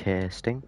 Testing.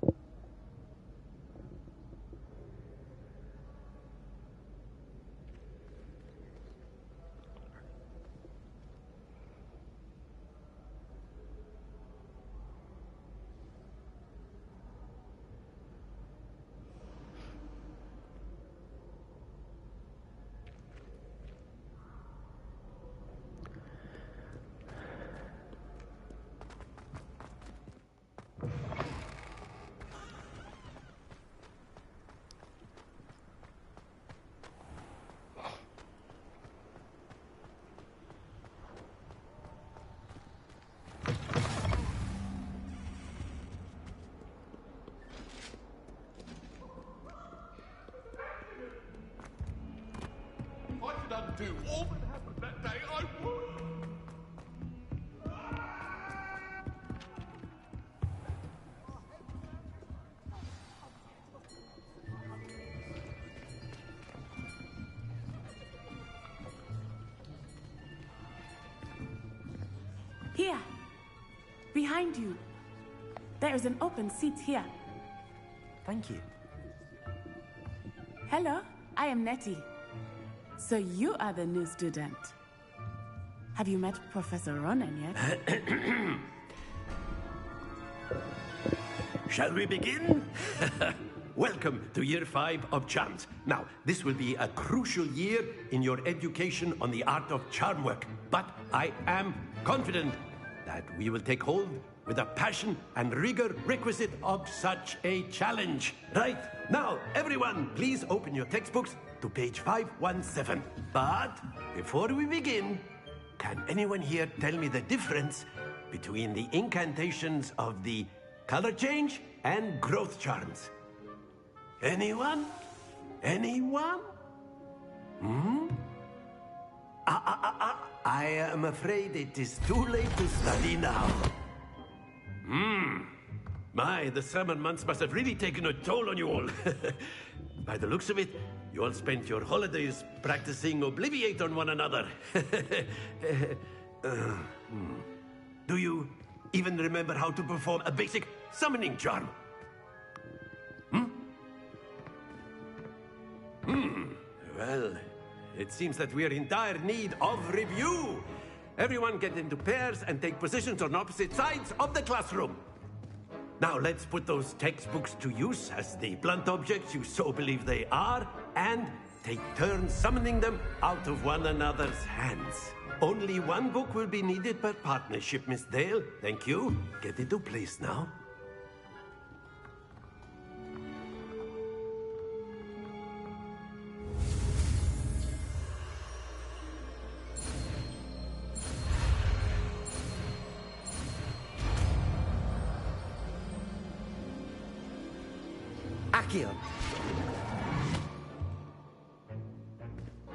I could undo all that happened that day, I would. Here, behind you. There is an open seat here. Thank you. Hello, I am Nettie. So you are the new student. Have you met Professor Ronan yet? Shall we begin? Welcome to Year 5 of Charms. Now, this will be a crucial year in your education on the art of charm work. But I am confident that we will take hold with the passion and rigor requisite of such a challenge. Right, now, everyone, please open your textbooks to page 517. But before we begin, can anyone here tell me the difference between the incantations of the color change and growth charms? Anyone? Anyone? I am afraid it is too late to study now. My, the summer months must have really taken a toll on you all. By the looks of it, you all spent your holidays practicing Obliviate on one another. Do you even remember how to perform a basic summoning charm? Well, it seems that we are in dire need of review. Everyone get into pairs and take positions on opposite sides of the classroom. Now let's put those textbooks to use as the blunt objects you so believe they are, and take turns summoning them out of one another's hands. Only one book will be needed per partnership, Miss Dale. Thank you. Get into place now. Accio.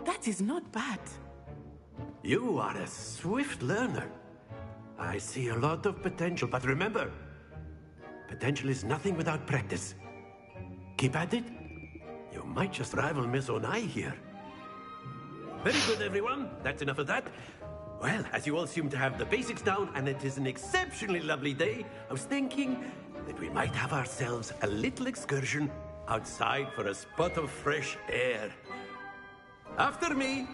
That is not bad. You are a swift learner. I see a lot of potential, but remember, potential is nothing without practice. Keep at it. You might just rival Miss Onai here. Very good, everyone. That's enough of that. Well, as you all seem to have the basics down, and it is an exceptionally lovely day, I was thinking that we might have ourselves a little excursion outside for a spot of fresh air. After me.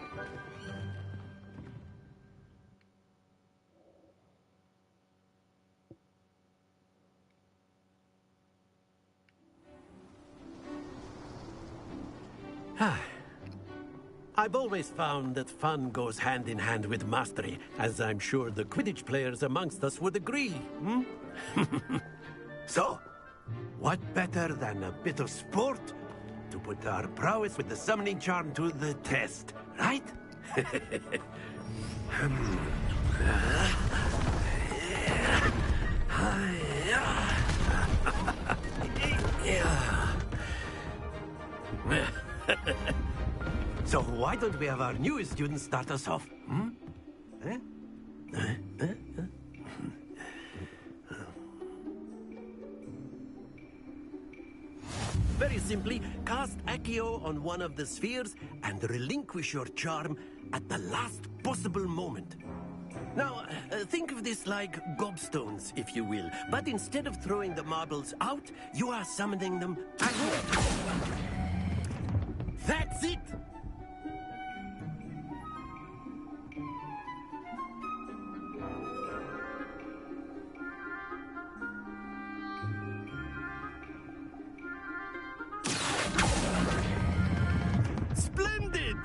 I've always found that fun goes hand in hand with mastery, as I'm sure the Quidditch players amongst us would agree. So, what better than a bit of sport to put our prowess with the summoning charm to the test, right? So why don't we have our newest student start us off? Very simply, cast Accio on one of the spheres and relinquish your charm at the last possible moment. Now, think of this like gobstones, if you will. But instead of throwing the marbles out, you are summoning them ahead. That's it! Splendid!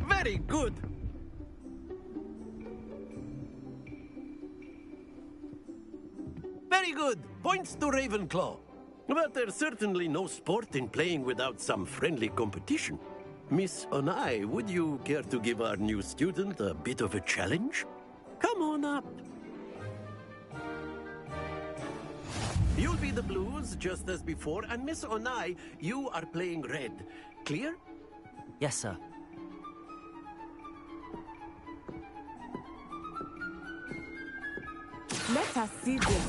Very good! Very good! Points to Ravenclaw. But there's certainly no sport in playing without some friendly competition. Miss Onai, would you care to give our new student a bit of a challenge? Come on up. You'll be the blues, just as before, and Miss Onai, you are playing red. Clear? Yes, sir. Let us see this.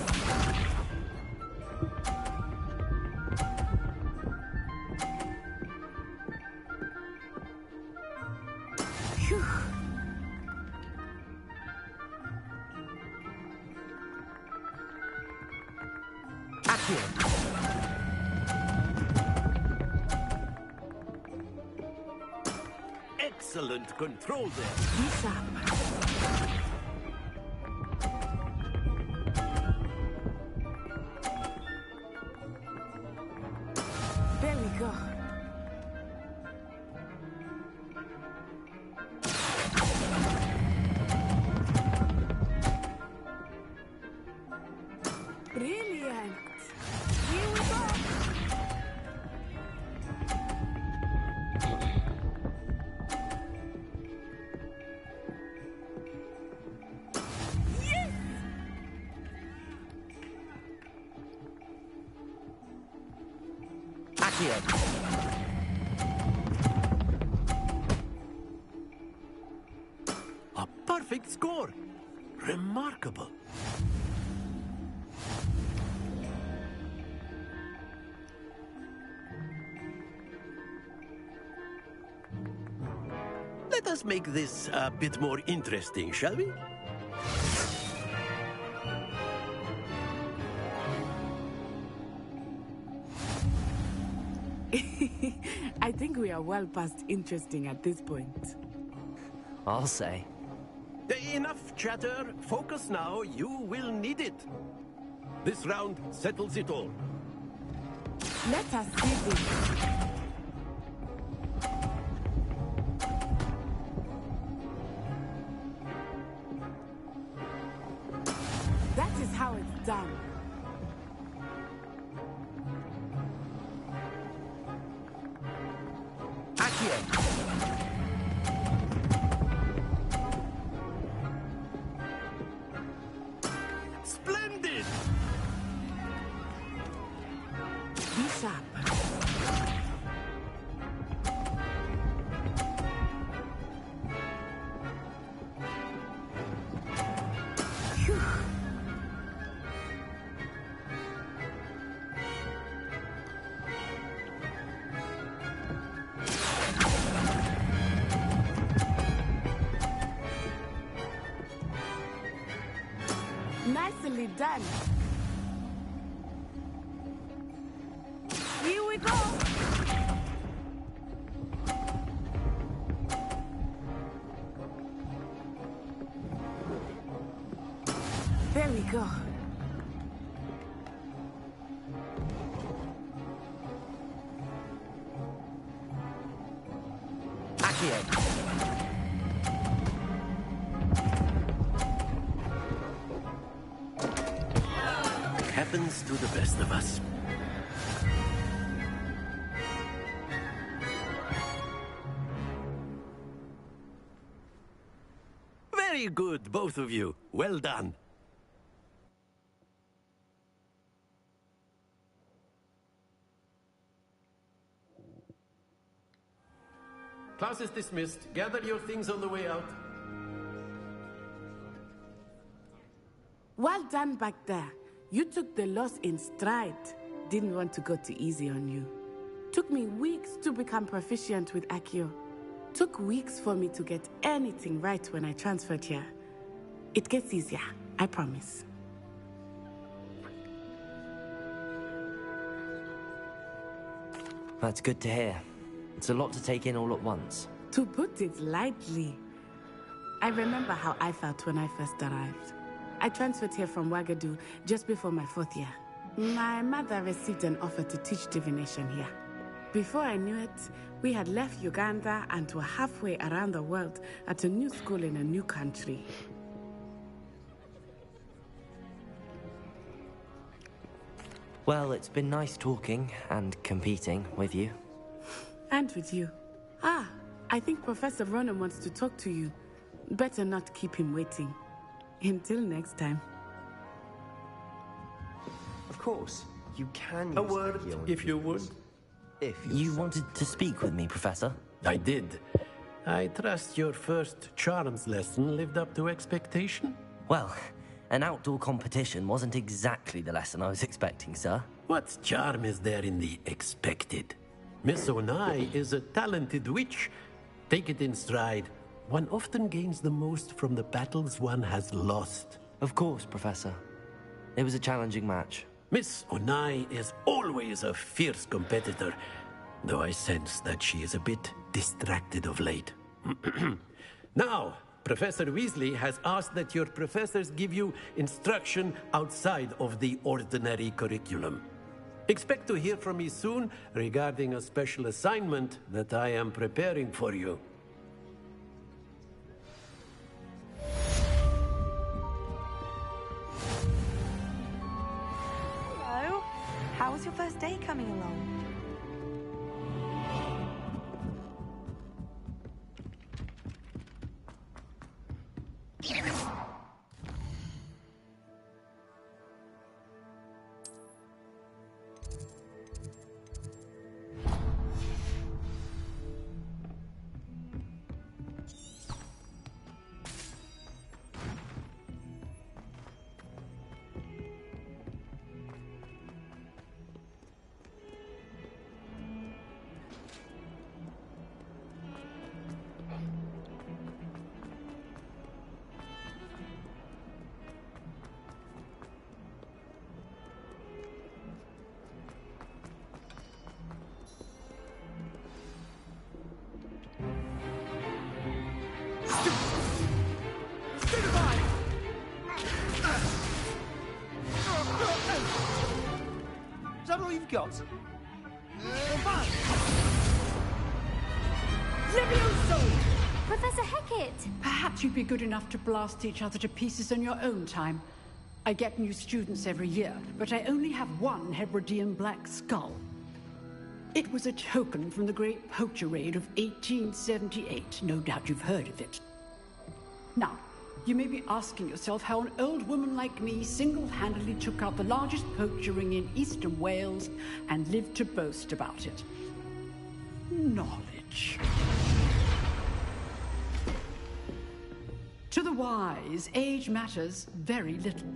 Phew. Accio. Excellent control there. Bishop. There we go. Brilliant. Here we go. Yes! Accio. A perfect score. Remarkable. Let us make this a bit more interesting, shall we? I think we are well past interesting at this point. I'll say. Enough chatter. Focus now. You will need it. This round settles it all. Let us see this. That is how it's done. Accio. Splendid! Bishop. Phew. Nicely done. Here we go. There we go. Accio. Happens to the best of us. Very good, both of you. Well done. Class is dismissed. Gather your things on the way out. Well done back there. You took the loss in stride. Didn't want to go too easy on you. Took me weeks to become proficient with Accio. Took weeks for me to get anything right when I transferred here. It gets easier, I promise. That's good to hear. It's a lot to take in all at once. To put it lightly, I remember how I felt when I first arrived. I transferred here from Wagadu just before my 4th year. My mother received an offer to teach divination here. Before I knew it, we had left Uganda and were halfway around the world at a new school in a new country. Well, it's been nice talking and competing with you. And with you. I think Professor Ronan wants to talk to you. Better not keep him waiting. Until next time. Of course, you can use A word, Accio if you would. If You wanted to speak with me, Professor? I did. I trust your first charms lesson lived up to expectation? Well, an outdoor competition wasn't exactly the lesson I was expecting, sir. What charm is there in the expected? Miss Onai is a talented witch. Take it in stride. One often gains the most from the battles one has lost. Of course, Professor. It was a challenging match. Miss Onai is always a fierce competitor, though I sense that she is a bit distracted of late. Now, Professor Weasley has asked that your professors give you instruction outside of the ordinary curriculum. Expect to hear from me soon regarding a special assignment that I am preparing for you. Hello. How was your first day coming along? Is that all you've got? Professor Hecat! Perhaps you'd be good enough to blast each other to pieces in your own time. I get new students every year, but I only have one Hebridean black skull. It was a token from the Great Poacher Raid of 1878. No doubt you've heard of it. Now, you may be asking yourself how an old woman like me single-handedly took out the largest poacher ring in eastern Wales and lived to boast about it. Knowledge. To the wise, age matters very little.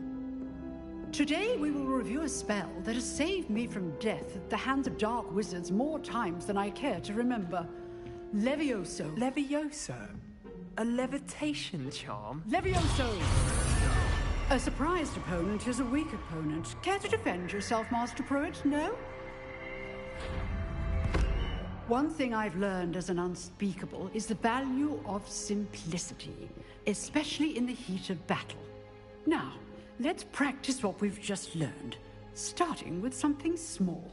Today we will review a spell that has saved me from death at the hands of dark wizards more times than I care to remember. Levioso. Levioso? A levitation charm? Levioso! A surprised opponent is a weak opponent. Care to defend yourself, Master Pruitt? No? One thing I've learned as an unspeakable is the value of simplicity, especially in the heat of battle. Now, let's practice what we've just learned, starting with something small.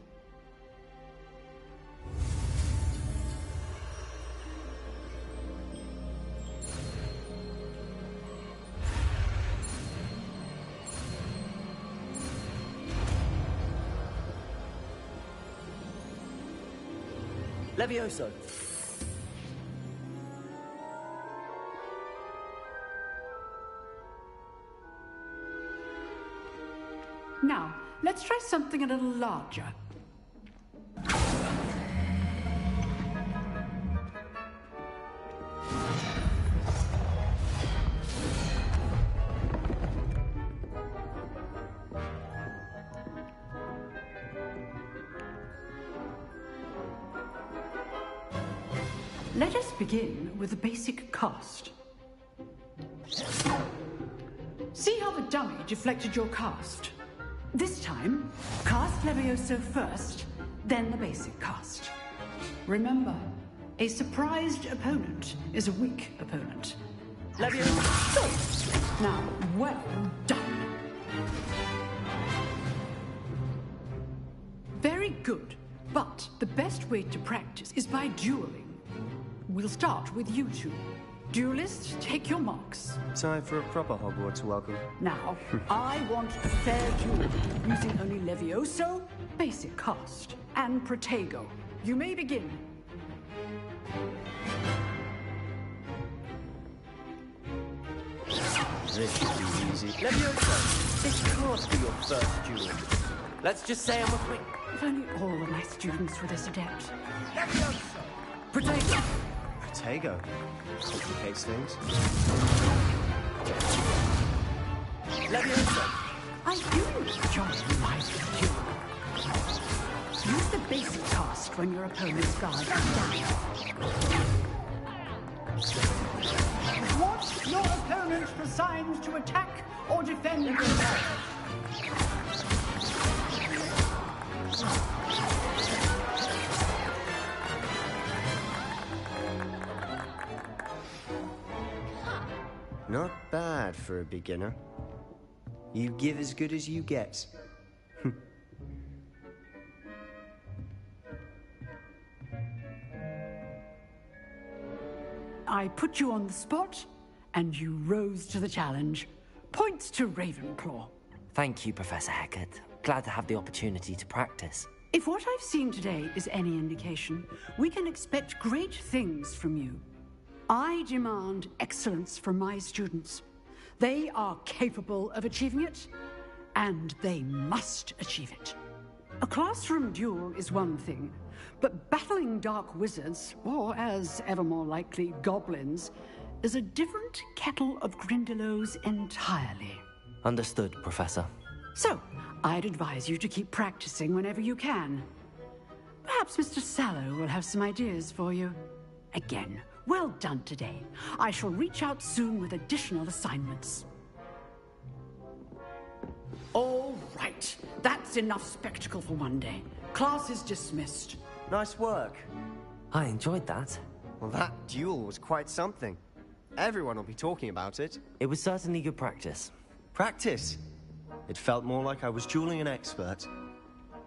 Levioso! Now, let's try something a little larger. Let us begin with the basic cast. See how the dummy deflected your cast? This time, cast Levioso first, then the basic cast. Remember, a surprised opponent is a weak opponent. Levioso! Now, well done. Very good, but the best way to practice is by dueling. We'll start with you two. Duelists, take your marks. Time for a proper Hogwarts welcome. Now, I want a fair duel, using only Levioso, basic cast, and Protego. You may begin. This should be easy. Levioso, this can't be your first duel. Let's just say I'm a quick. If only all of my students were this adept. Levioso! Protego! Protego. Complicates things. Levioso! I do enjoy my duel. Use the basic cast when your opponent's guard is down. Want your opponent assigned to attack or defend yourself. Not bad for a beginner. You give as good as you get. I put you on the spot, and you rose to the challenge. Points to Ravenclaw. Thank you, Professor Hecat. Glad to have the opportunity to practice. If what I've seen today is any indication, we can expect great things from you. I demand excellence from my students. They are capable of achieving it, and they must achieve it. A classroom duel is one thing, but battling dark wizards, or as ever more likely, goblins, is a different kettle of Grindylows entirely. Understood, Professor. So, I'd advise you to keep practicing whenever you can. Perhaps Mr. Sallow will have some ideas for you. Again, well done today. I shall reach out soon with additional assignments. All right, that's enough spectacle for one day. Class is dismissed. Nice work. I enjoyed that. Well, that duel was quite something. Everyone will be talking about it. It was certainly good practice. Practice? It felt more like I was dueling an expert.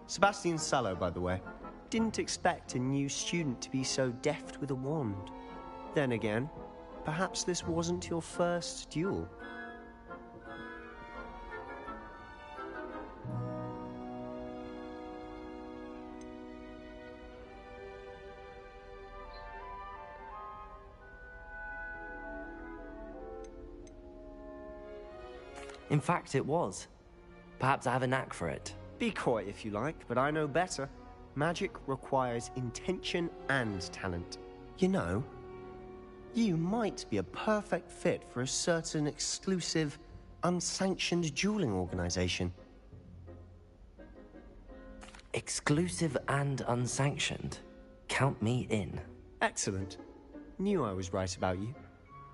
Sebastian Sallow, by the way. Didn't expect a new student to be so deft with a wand. Then again, perhaps this wasn't your first duel. In fact, it was. Perhaps I have a knack for it. Be coy if you like, but I know better. Magic requires intention and talent. You know, you might be a perfect fit for a certain exclusive, unsanctioned dueling organization. Exclusive and unsanctioned. Count me in. Excellent. Knew I was right about you.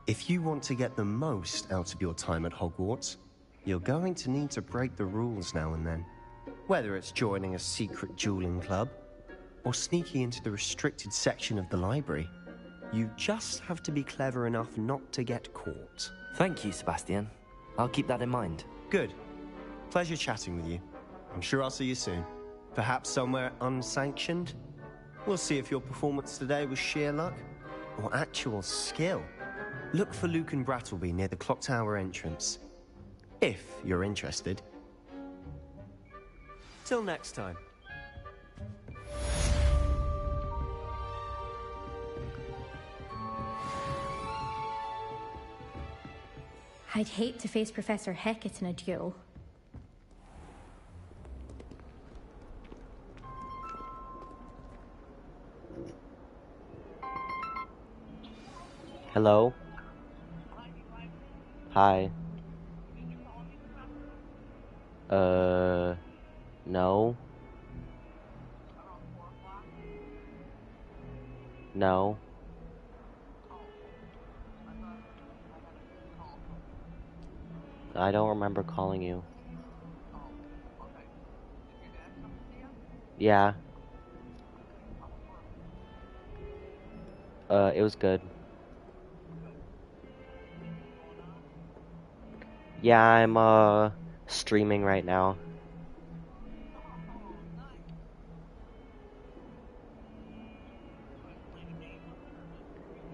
If you want to get the most out of your time at Hogwarts, you're going to need to break the rules now and then. Whether it's joining a secret dueling club, or sneaking into the restricted section of the library, you just have to be clever enough not to get caught. Thank you, Sebastian. I'll keep that in mind. Good. Pleasure chatting with you. I'm sure I'll see you soon. Perhaps somewhere unsanctioned? We'll see if your performance today was sheer luck, or actual skill. Look for Luke and Brattleby near the Clock Tower entrance. If you're interested. Till next time. I'd hate to face Professor Hecat in a duel. Hello? Hi. No. No. I don't remember calling you. Yeah. It was good. Yeah, I'm streaming right now.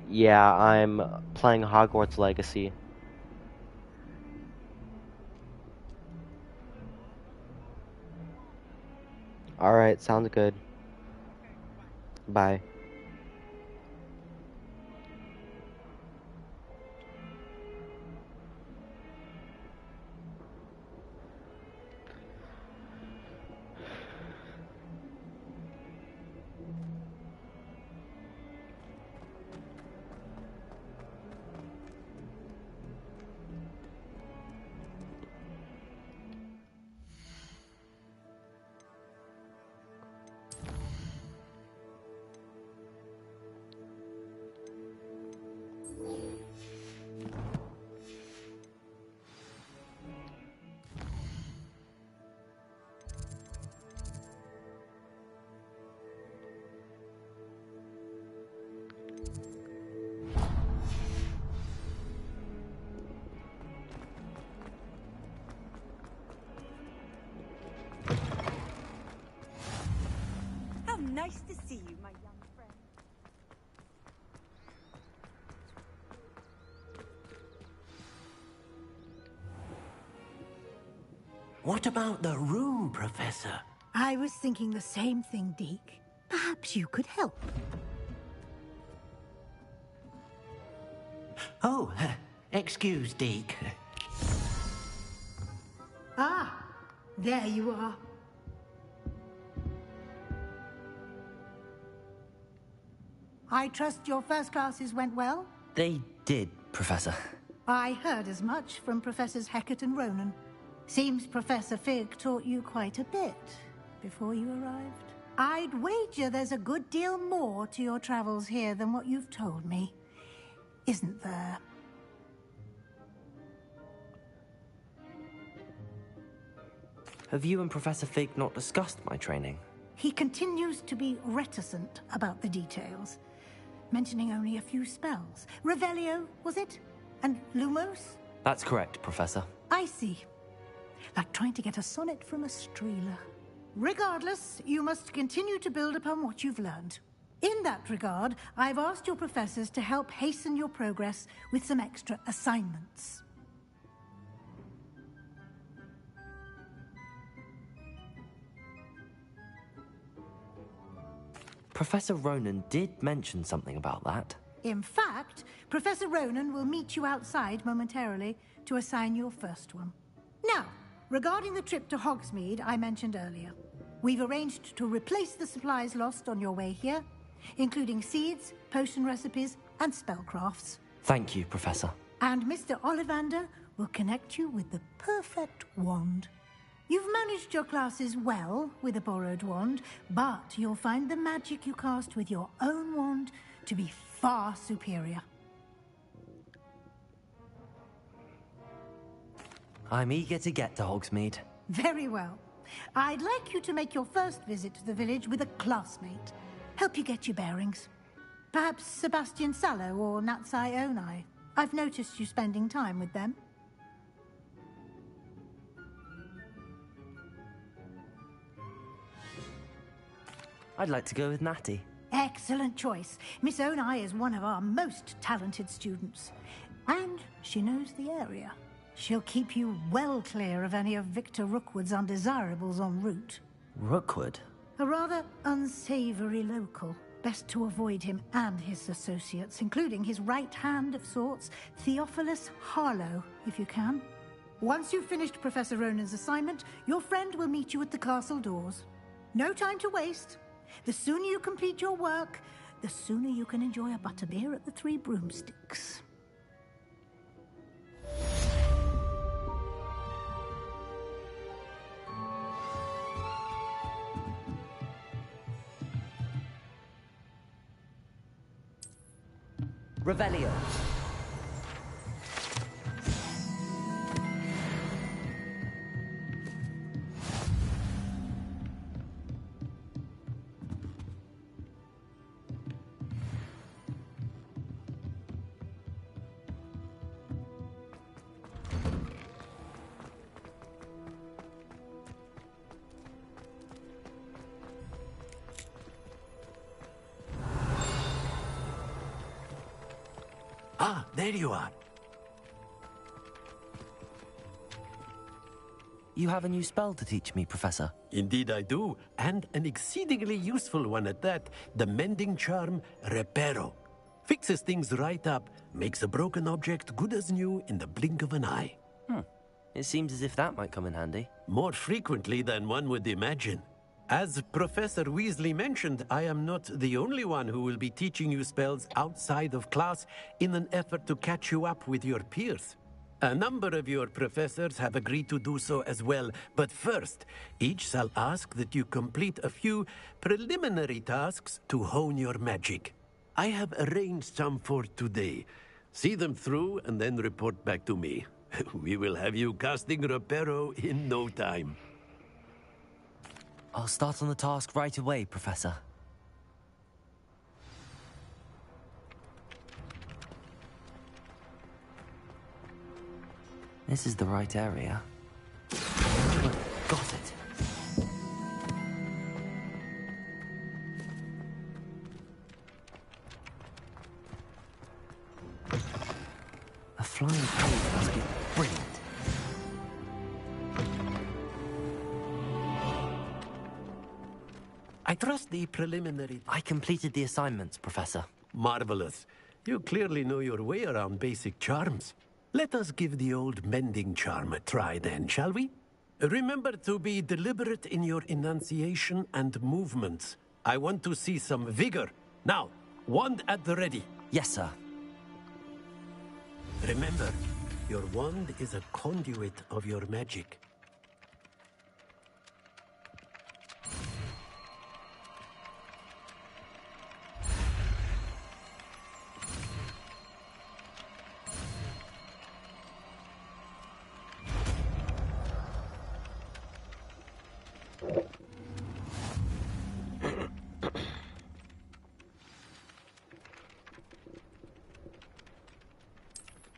Yeah, I'm playing Hogwarts Legacy. Alright, sounds good. Bye. How nice to see you, my young friend. What about the room, Professor? I was thinking the same thing, Deke. Perhaps you could help. Oh, excuse, Deke. Ah, there you are. I trust your first classes went well? They did, Professor. I heard as much from Professors Hecat and Ronan. Seems Professor Fig taught you quite a bit before you arrived. I'd wager there's a good deal more to your travels here than what you've told me. Isn't there? Have you and Professor Fig not discussed my training? He continues to be reticent about the details, mentioning only a few spells. Revelio, was it? And Lumos? That's correct, Professor. I see. Like trying to get a sonnet from a streeler. Regardless, you must continue to build upon what you've learned. In that regard, I've asked your professors to help hasten your progress with some extra assignments. Professor Ronan did mention something about that. In fact, Professor Ronan will meet you outside momentarily to assign your first one. Now, regarding the trip to Hogsmeade I mentioned earlier, we've arranged to replace the supplies lost on your way here, including seeds, potion recipes, and spellcrafts. Thank you, Professor. And Mr. Ollivander will connect you with the perfect wand. You've managed your classes well with a borrowed wand, but you'll find the magic you cast with your own wand to be far superior. I'm eager to get to Hogsmeade. Very well. I'd like you to make your first visit to the village with a classmate. Help you get your bearings. Perhaps Sebastian Sallow or Natsai Onai. I've noticed you spending time with them. I'd like to go with Natty. Excellent choice. Miss Onai is one of our most talented students. And she knows the area. She'll keep you well clear of any of Victor Rookwood's undesirables en route. Rookwood? A rather unsavory local. Best to avoid him and his associates, including his right hand of sorts, Theophilus Harlow, if you can. Once you've finished Professor Ronan's assignment, your friend will meet you at the castle doors. No time to waste. The sooner you complete your work, the sooner you can enjoy a butterbeer at the Three Broomsticks. Revelio. Ah, there you are. You have a new spell to teach me, Professor. Indeed I do, and an exceedingly useful one at that. The mending charm, Reparo. Fixes things right up, makes a broken object good as new in the blink of an eye. It seems as if that might come in handy. More frequently than one would imagine. As Professor Weasley mentioned, I am not the only one who will be teaching you spells outside of class in an effort to catch you up with your peers. A number of your professors have agreed to do so as well, but first, each shall ask that you complete a few preliminary tasks to hone your magic. I have arranged some for today. See them through and then report back to me. We will have you casting Reparo in no time. I'll start on the task right away, Professor. This is the right area. Got it. A flying page must be brilliant. I trust the preliminary... I completed the assignments, Professor. Marvelous. You clearly know your way around basic charms. Let us give the old mending charm a try then, shall we? Remember to be deliberate in your enunciation and movements. I want to see some vigor. Now, wand at the ready. Yes, sir. Remember, your wand is a conduit of your magic.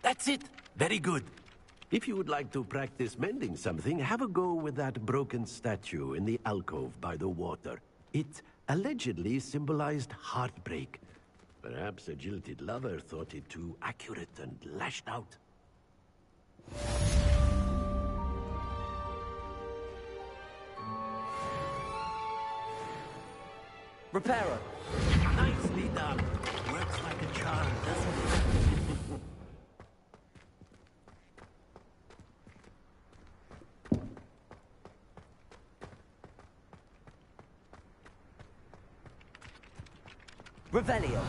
That's it. Very good. If you would like to practice mending something, have a go with that broken statue in the alcove by the water. It allegedly symbolized heartbreak. Perhaps a jilted lover thought it too accurate and lashed out. Reparo. Nicely done. Works like a charm, doesn't it? Revelio.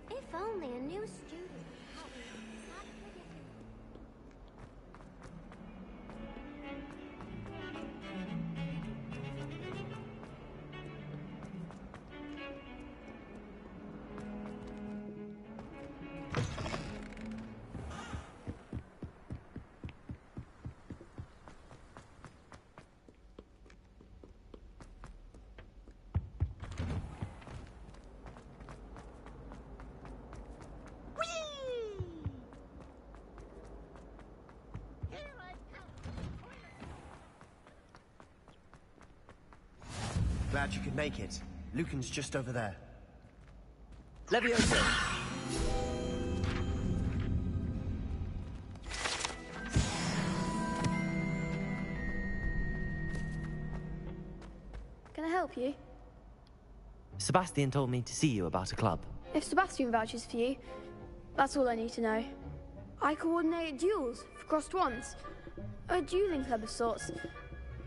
If only a new student. Glad you could make it. Lucan's just over there. Levioso! Can I help you? Sebastian told me to see you about a club. If Sebastian vouches for you, that's all I need to know. I coordinate duels for crossed wands. A dueling club of sorts.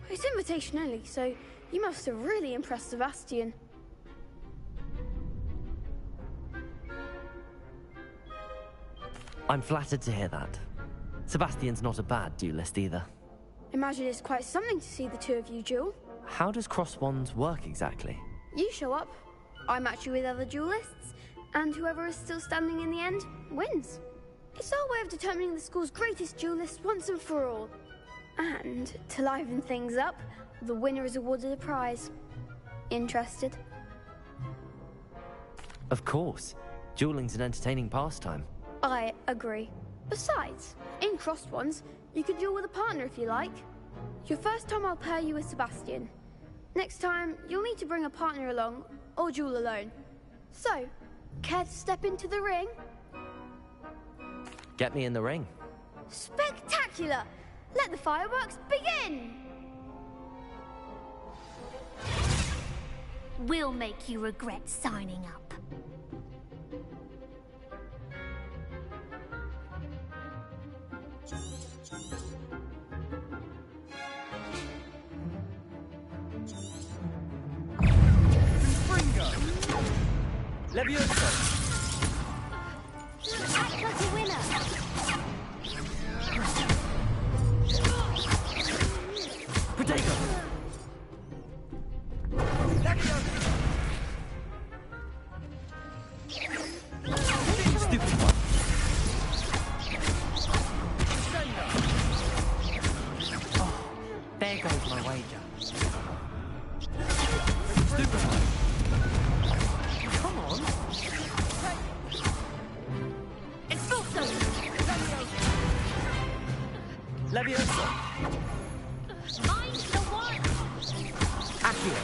It's invitation only, so you must have really impressed Sebastian. I'm flattered to hear that. Sebastian's not a bad duelist either. Imagine it's quite something to see the two of you duel. How does cross wands work exactly? You show up, I match you with other duelists, and whoever is still standing in the end wins. It's our way of determining the school's greatest duelist once and for all. And to liven things up, the winner is awarded a prize. Interested? Of course. Dueling's an entertaining pastime. I agree. Besides, in crossed ones, you could duel with a partner if you like. Your first time I'll pair you with Sebastian. Next time, you'll need to bring a partner along, or duel alone. So, care to step into the ring? Get me in the ring. Spectacular! Let the fireworks begin! We'll make you regret signing up. Levioso! Act like a winner! Protego! Stupid one! Oh, there goes my wager. Stupid one! Come on! Expulso! Levioso! Find the one! Accio!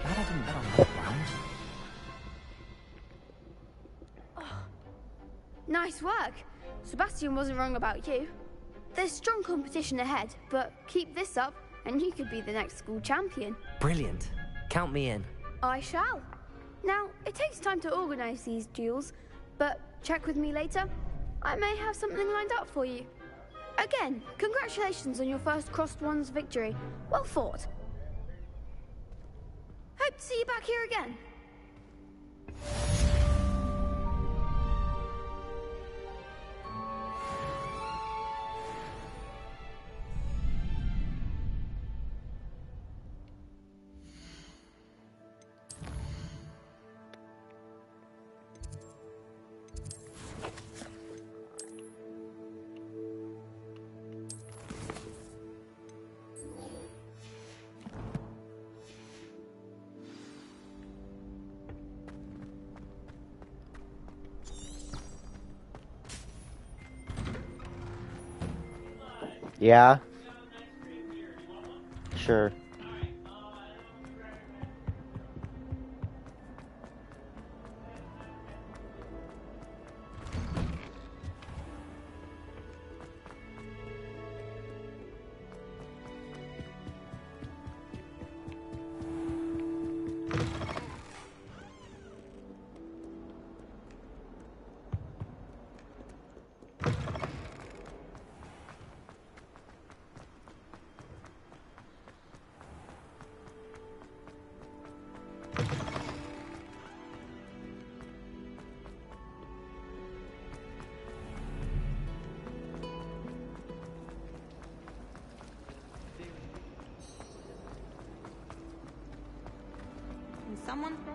Glad I didn't bet on that round. Nice work. Sebastian wasn't wrong about you. There's strong competition ahead, but keep this up and you could be the next school champion. Brilliant. Count me in. I shall. Now, it takes time to organise these duels, but check with me later. I may have something lined up for you. Again, congratulations on your first crossed wands victory. Well fought. Hope to see you back here again. Yeah? Sure. Someone said.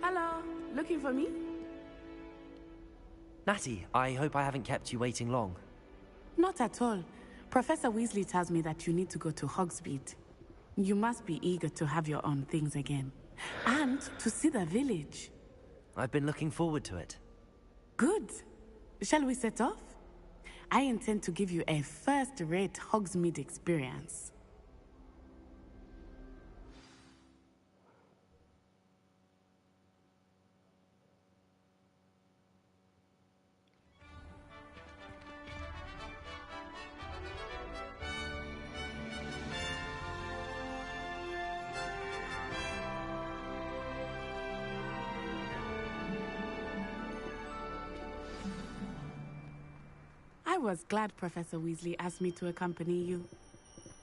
Hello, looking for me? Natty, I hope I haven't kept you waiting long. Not at all. Professor Weasley tells me that you need to go to Hogsmeade. You must be eager to have your own things again. And to see the village. I've been looking forward to it. Good. Shall we set off? I intend to give you a first-rate Hogsmeade experience. I was glad Professor Weasley asked me to accompany you.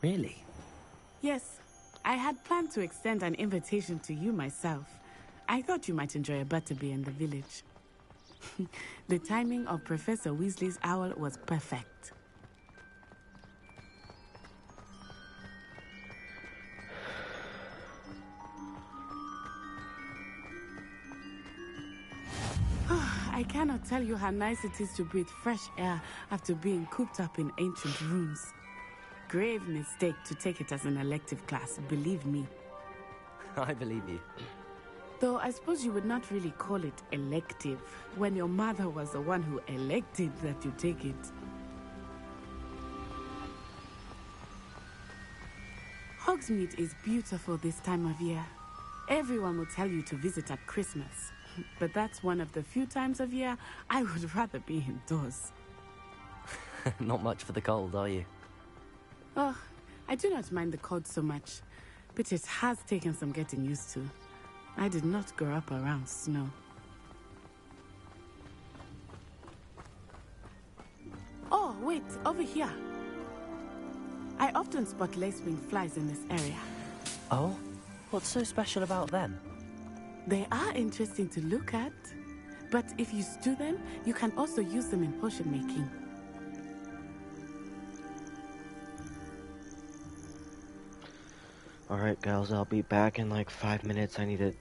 Really? Yes, I had planned to extend an invitation to you myself. I thought you might enjoy a butterbeer in the village. The timing of Professor Weasley's owl was perfect. I cannot tell you how nice it is to breathe fresh air after being cooped up in ancient rooms. Grave mistake to take it as an elective class, believe me. I believe you. Though I suppose you would not really call it elective when your mother was the one who elected that you take it. Hogsmeade is beautiful this time of year. Everyone will tell you to visit at Christmas. But that's one of the few times of year I would rather be indoors. Not much for the cold, are you? Oh, I do not mind the cold so much, but it has taken some getting used to. I did not grow up around snow. Oh, wait, over here. I often spot lacewing flies in this area. Oh? What's so special about them? They are interesting to look at, but if you stew them, you can also use them in potion making. Alright, gals, I'll be back in like 5 minutes. I need to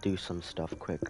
do some stuff quick.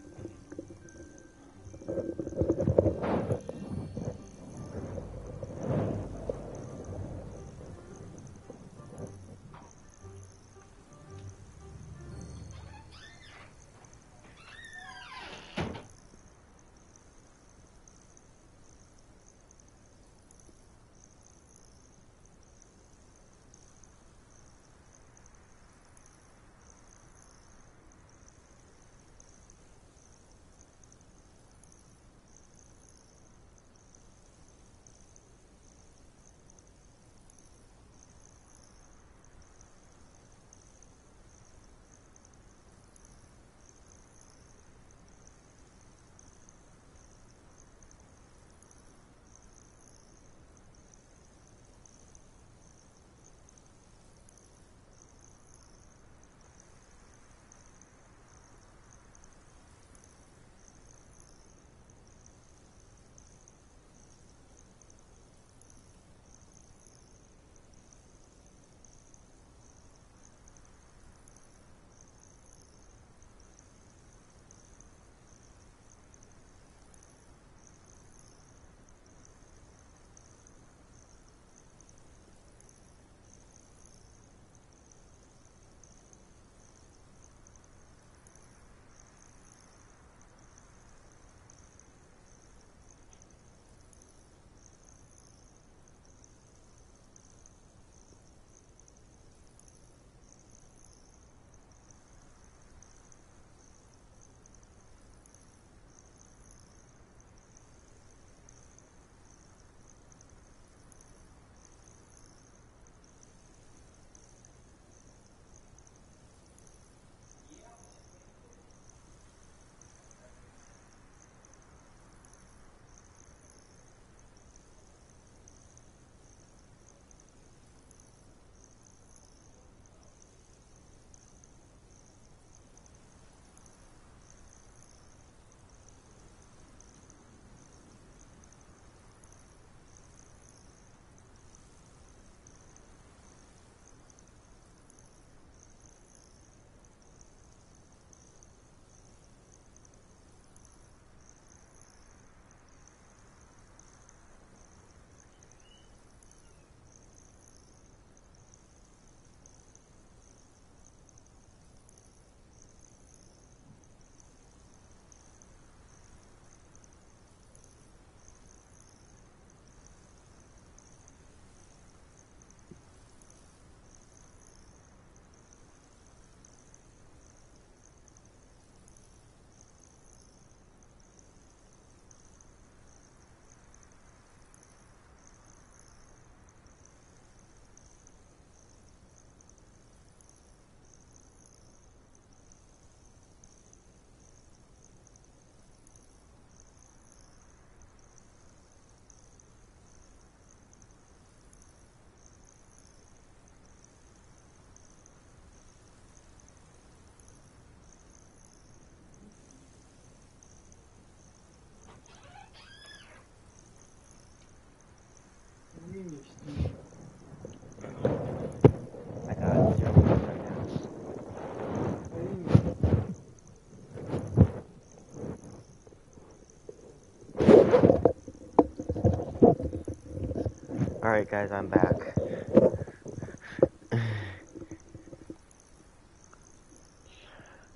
Alright guys, I'm back.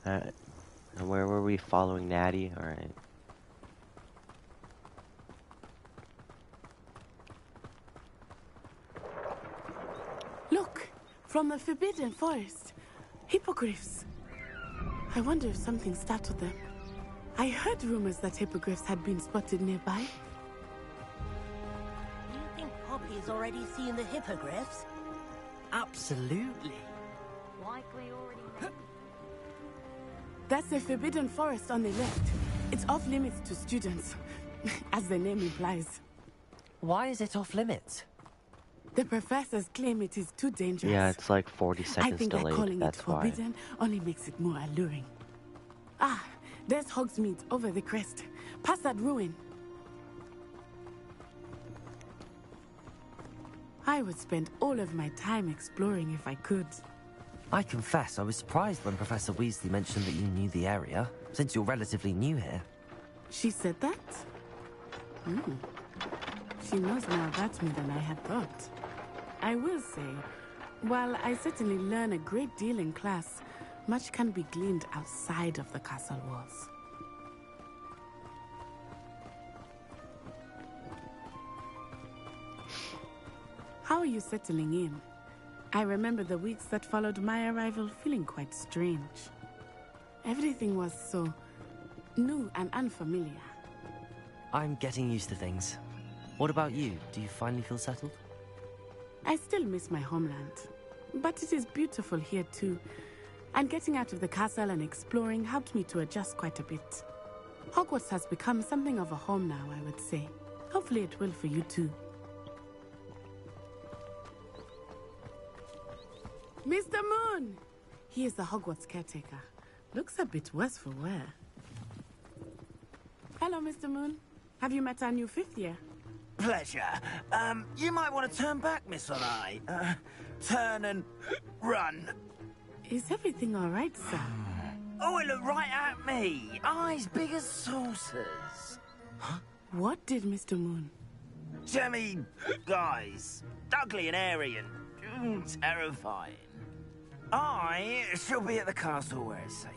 And where were we? Following Natty? Alright. Look! From the Forbidden Forest. Hippogriffs. I wonder if something startled them. I heard rumors that hippogriffs had been spotted nearby. You think Poppy's already seen the hippogriffs? Absolutely. Likely already know. That's the Forbidden Forest on the left. It's off limits to students, as the name implies. Why is it off limits? The professors claim it is too dangerous. Yeah, it's like 40 I seconds think that delayed, calling that's it why. forbidden only makes it more alluring. Ah, there's Hogsmeade over the crest. Past that ruin. I would spend all of my time exploring if I could. I confess, I was surprised when Professor Weasley mentioned that you knew the area, since you're relatively new here. She said that? She knows more about me than I had thought. I will say, while I certainly learn a great deal in class, much can be gleaned outside of the castle walls. How are you settling in? I remember the weeks that followed my arrival feeling quite strange. Everything was so new and unfamiliar. I'm getting used to things. What about you? Do you finally feel settled? I still miss my homeland, but it is beautiful here too. And getting out of the castle and exploring helped me to adjust quite a bit. Hogwarts has become something of a home now, I would say. Hopefully it will for you too. Mr. Moon! He is the Hogwarts caretaker. Looks a bit worse for wear. Hello, Mr. Moon. Have you met our new fifth year? Pleasure. You might want to turn back, Miss Onai. Turn and run. Is everything all right, sir? Oh, it looked right at me. Eyes big as saucers. What did Mr. Moon? Jemmy, guys. Ugly and airy and terrifying. I shall be at the castle where it's safe.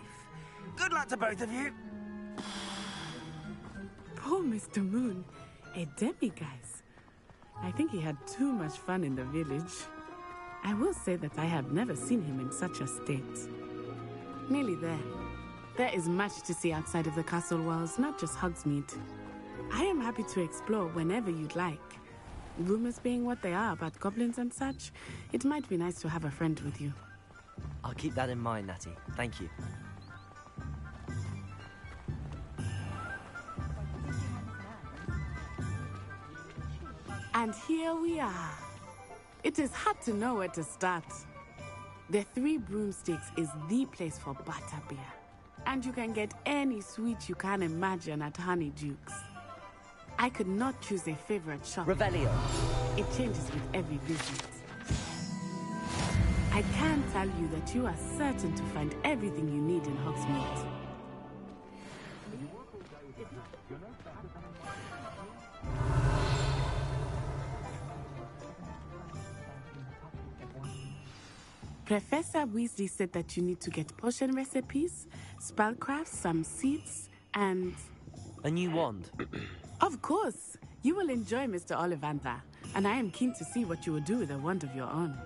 Good luck to both of you. Poor Mr. Moon. A demiguise. I think he had too much fun in the village. I will say that I have never seen him in such a state. Nearly there. There is much to see outside of the castle walls, not just Hogsmeade. I am happy to explore whenever you'd like. Rumors being what they are about goblins and such, it might be nice to have a friend with you. I'll keep that in mind, Natty. Thank you. And here we are. It is hard to know where to start. The Three Broomsticks is the place for butterbeer. And you can get any sweet you can imagine at Honeydukes. I could not choose a favorite shop. Revelio. It changes with every visit. I can tell you that you are certain to find everything you need in Hogsmeade. Professor Weasley said that you need to get potion recipes, spellcraft, some seeds, and... A new wand. Of course! You will enjoy Mr. Ollivander, and I am keen to see what you will do with a wand of your own.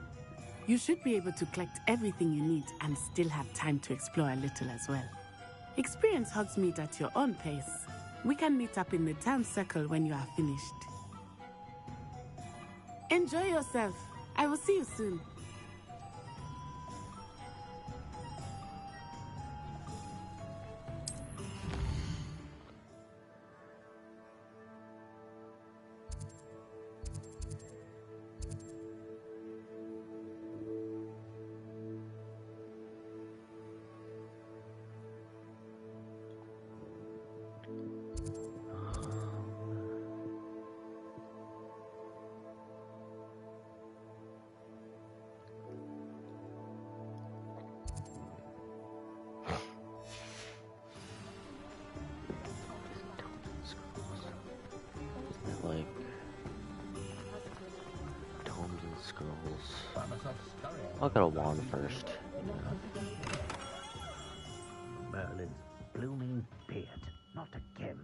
You should be able to collect everything you need and still have time to explore a little as well. Experience Hogsmeade at your own pace. We can meet up in the town circle when you are finished. Enjoy yourself. I will see you soon. I'll get a wand first. Merlin's blooming beard. Not again.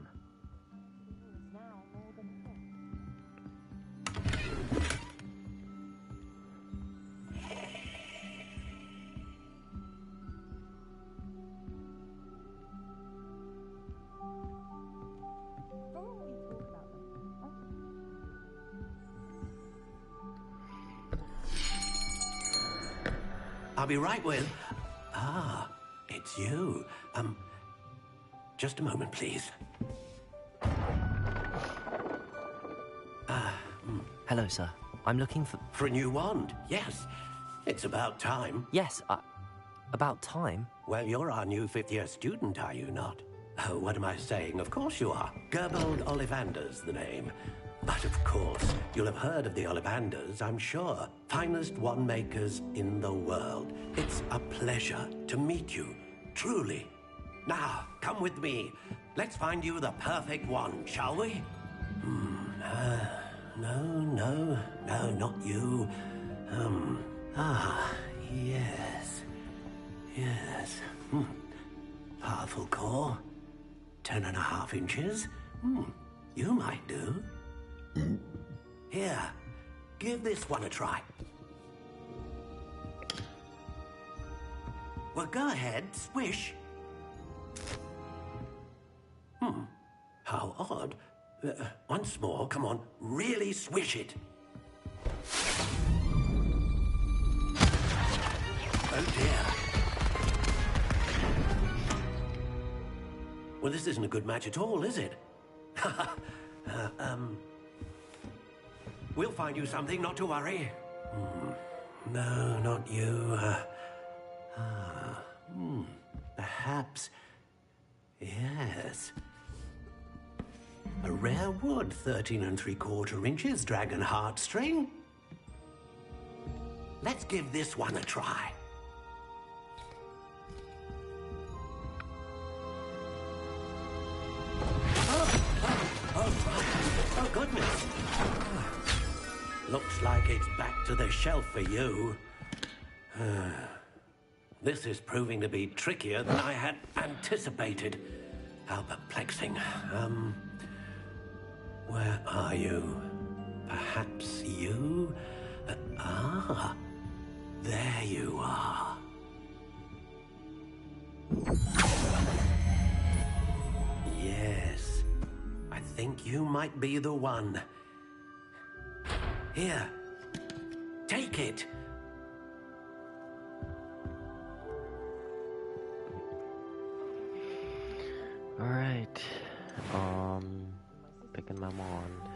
I'll be right with... Ah, it's you. Just a moment, please. Hello, sir. I'm looking for... For a new wand, yes. It's about time. Yes, about time? Well, you're our new fifth-year student, are you not? Oh, what am I saying? Of course you are. Gerbold Ollivander's the name. But of course, you'll have heard of the Ollivanders, I'm sure. Finest wand makers in the world. It's a pleasure to meet you, truly. Now, come with me. Let's find you the perfect wand, shall we? No, not you. Yes. Powerful core. 10.5 inches. You might do. Here, give this one a try. Well, go ahead, swish. How odd. Once more, come on, really swish it. Oh dear. Well, this isn't a good match at all, is it? We'll find you something, not to worry. No, not you. Perhaps... Yes. A rare wood, 13 3/4 inches, dragon heartstring. Let's give this one a try. Oh, goodness. Looks like it's back to the shelf for you. This is proving to be trickier than I had anticipated. How perplexing. Where are you? Perhaps you? There you are. Yes, I think you might be the one. Here, take it. Alright. Picking my wand.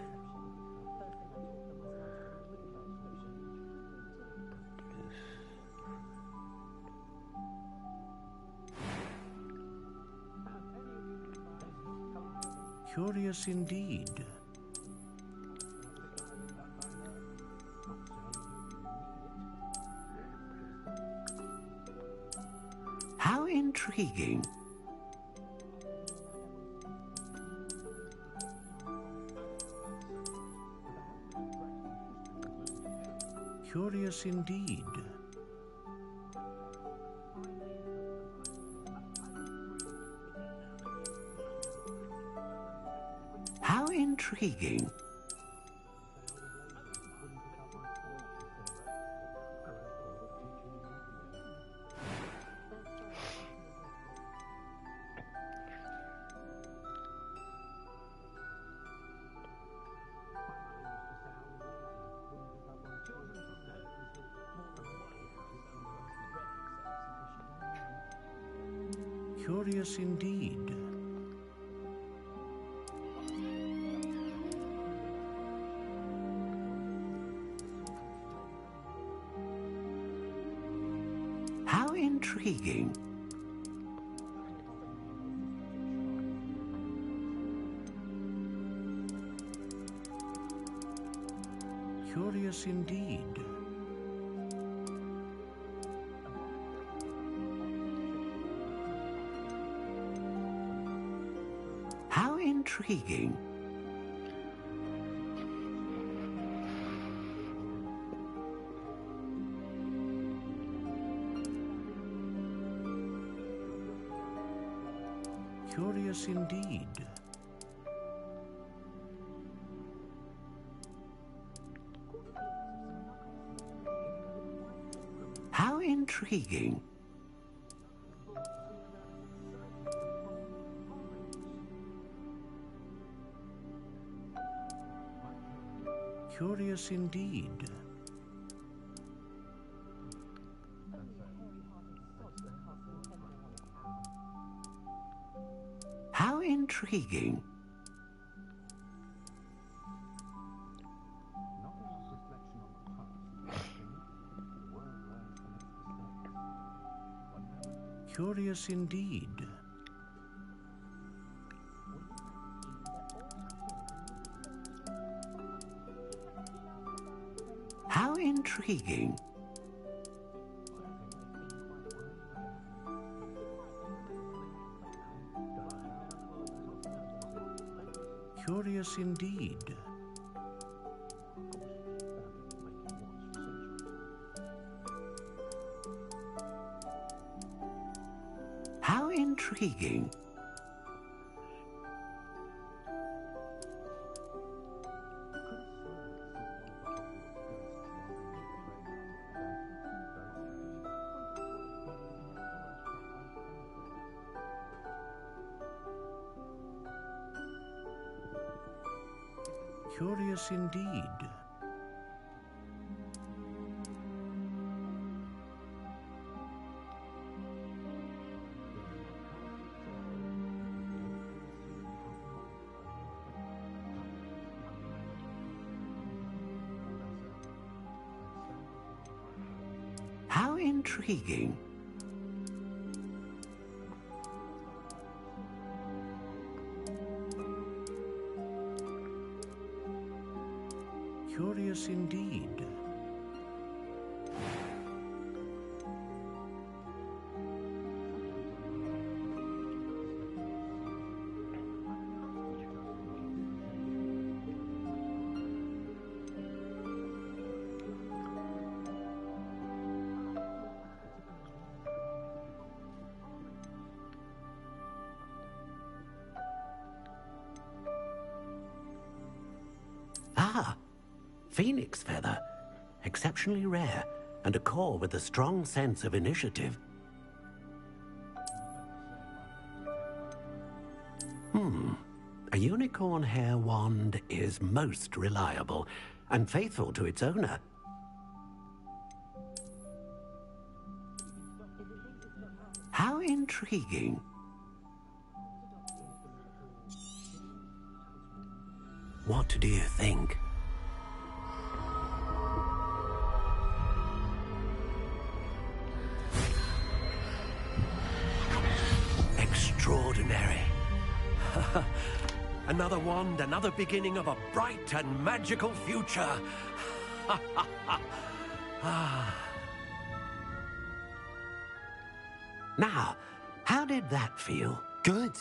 Curious indeed. How intriguing. Curious indeed. How intriguing. Curious indeed. How intriguing. Curious indeed. How intriguing. Curious indeed. How intriguing. Curious indeed. How intriguing. Curious indeed. How intriguing. Curious indeed. How intriguing. Curious indeed. How intriguing. Curious indeed. Ah, phoenix feather. Exceptionally rare, and a core with a strong sense of initiative. A unicorn hair wand is most reliable and faithful to its owner. How intriguing. What do you think? Extraordinary. Another wand, another beginning of a bright and magical future. Now, how did that feel? Good.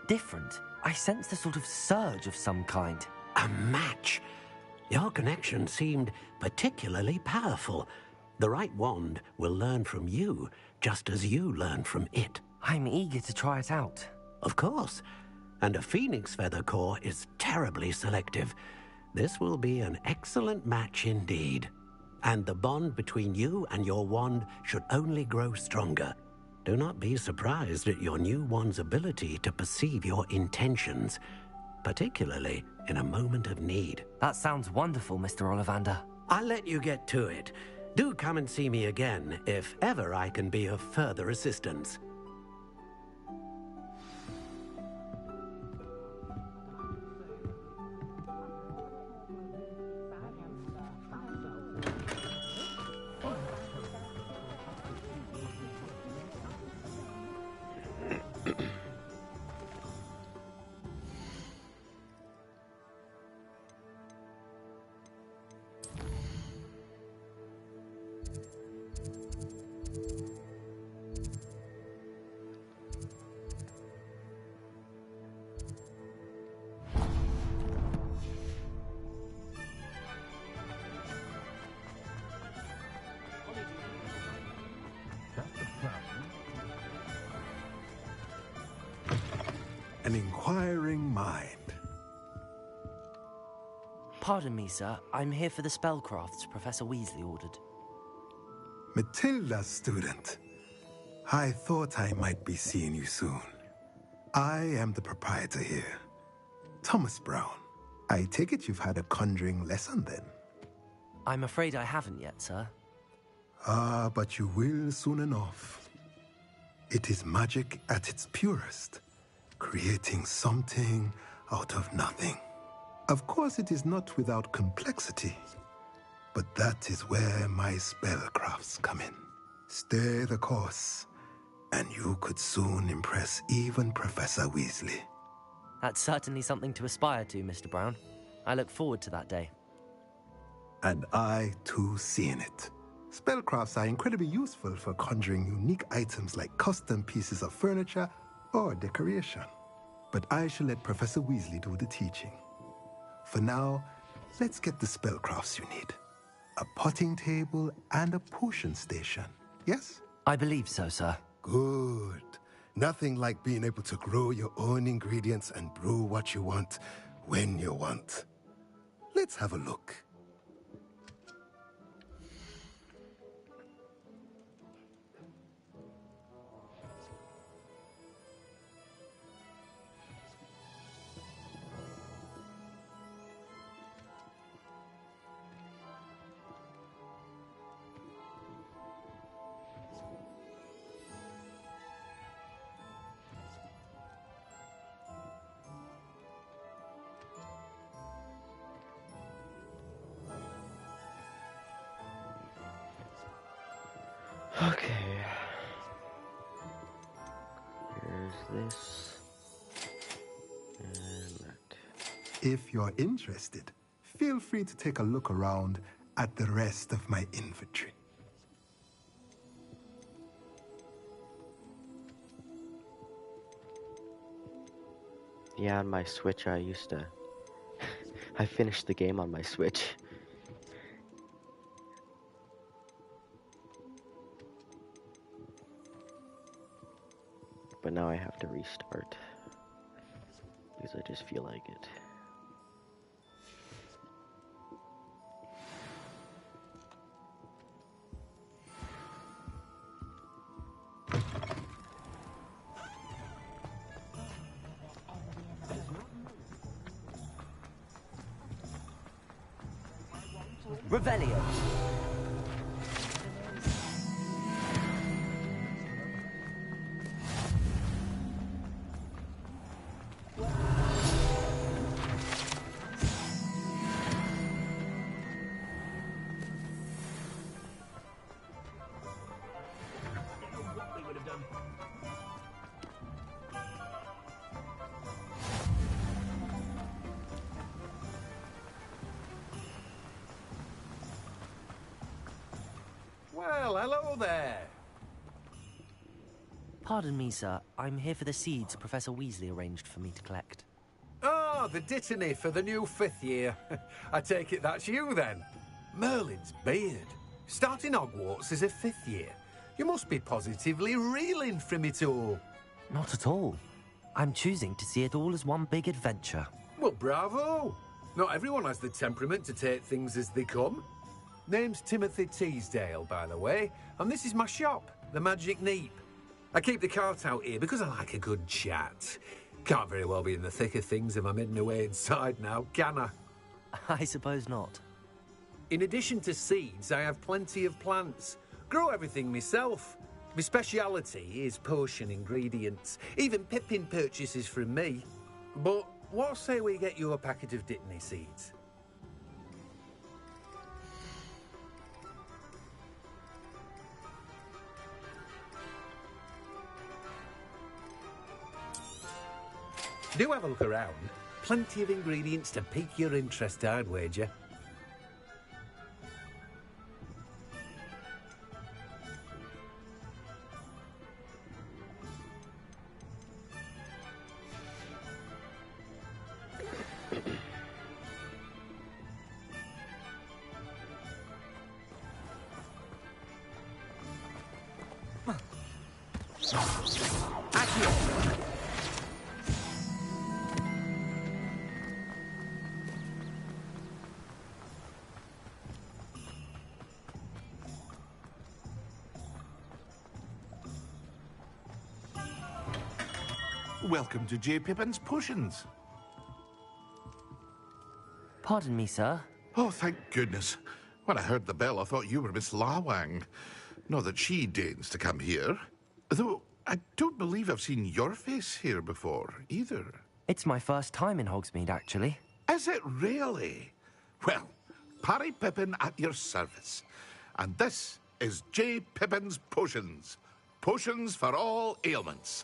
Different. I sensed a sort of surge of some kind. A match. Your connection seemed particularly powerful. The right wand will learn from you, just as you learn from it. I'm eager to try it out. Of course. And a phoenix feather core is terribly selective. This will be an excellent match indeed. And the bond between you and your wand should only grow stronger. Do not be surprised at your new wand's ability to perceive your intentions, particularly in a moment of need. That sounds wonderful, Mr. Ollivander. I'll let you get to it. Do come and see me again if ever I can be of further assistance. an inquiring mind. Pardon me, sir. I'm here for the spellcrafts Professor Weasley ordered. Matilda, student. I thought I might be seeing you soon. I am the proprietor here, Thomas Brown. I take it you've had a conjuring lesson then? I'm afraid I haven't yet, sir. Ah, but you will soon enough. It is magic at its purest, creating something out of nothing. Of course, it is not without complexity, but that is where my spellcrafts come in. Stay the course, and you could soon impress even Professor Weasley. That's certainly something to aspire to, Mr. Brown. I look forward to that day. And I, too, seeing it. Spellcrafts are incredibly useful for conjuring unique items like custom pieces of furniture or decoration. But I shall let Professor Weasley do the teaching. For now, let's get the spellcrafts you need. A potting table and a potion station, yes? I believe so, sir. Good. Nothing like being able to grow your own ingredients and brew what you want when you want. Let's have a look. Okay. Here's this. And that. If you're interested, feel free to take a look around at the rest of my inventory. Yeah, on my Switch, I finished the game on my Switch. But now I have to restart because I just feel like it. Revelio. Well, hello there. Pardon me, sir. I'm here for the seeds Professor Weasley arranged for me to collect. Oh, the dittany for the new 5th year. I take it that's you, then. Merlin's beard. Starting Hogwarts as a 5th year. You must be positively reeling from it all. Not at all. I'm choosing to see it all as one big adventure. Well, bravo. Not everyone has the temperament to take things as they come. Name's Timothy Teasdale, by the way, and this is my shop, the Magic Neep. I keep the cart out here because I like a good chat. Can't very well be in the thick of things if I'm hidden away inside now, can I? I suppose not. In addition to seeds, I have plenty of plants. Grow everything myself. My speciality is potion ingredients. Even Pippin purchases from me. But what say we get you a packet of dittany seeds? Do have a look around. Plenty of ingredients to pique your interest, I'd wager. Welcome to J. Pippin's Potions. Pardon me, sir. Oh, thank goodness. When I heard the bell, I thought you were Miss Lawang. Not that she deigns to come here. Though, I don't believe I've seen your face here before, either. It's my first time in Hogsmeade, actually. Is it really? Well, Parry Pippin at your service. And this is J. Pippin's Potions. Potions for all ailments.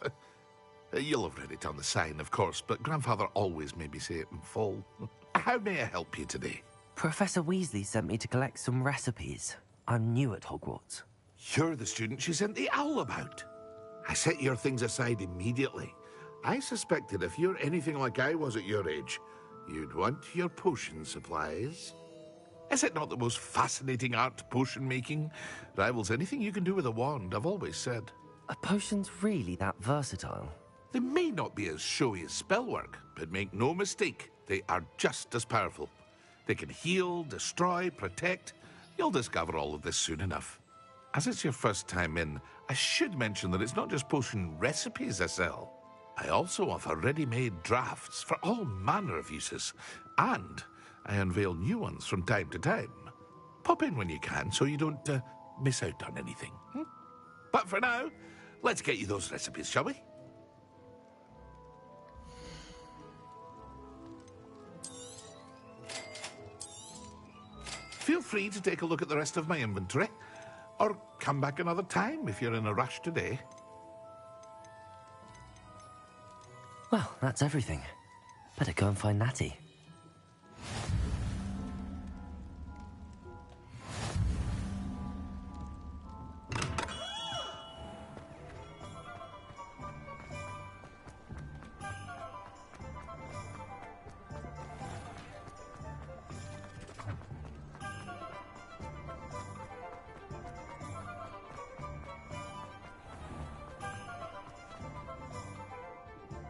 You'll have read it on the sign, of course, but Grandfather always made me say it in full. How may I help you today? Professor Weasley sent me to collect some recipes. I'm new at Hogwarts. You're the student she sent the owl about. I set your things aside immediately. I suspected if you're anything like I was at your age, you'd want your potion supplies. Is it not the most fascinating art, potion making? Rivals anything you can do with a wand, I've always said. Are potions really that versatile? They may not be as showy as spellwork, but make no mistake, they are just as powerful. They can heal, destroy, protect. You'll discover all of this soon enough. As it's your first time in, I should mention that it's not just potion recipes I sell. I also offer ready-made drafts for all manner of uses, and I unveil new ones from time to time. Pop in when you can so you don't miss out on anything. But for now, let's get you those recipes, shall we? Feel free to take a look at the rest of my inventory, or come back another time if you're in a rush today. Well, that's everything. Better go and find Natty.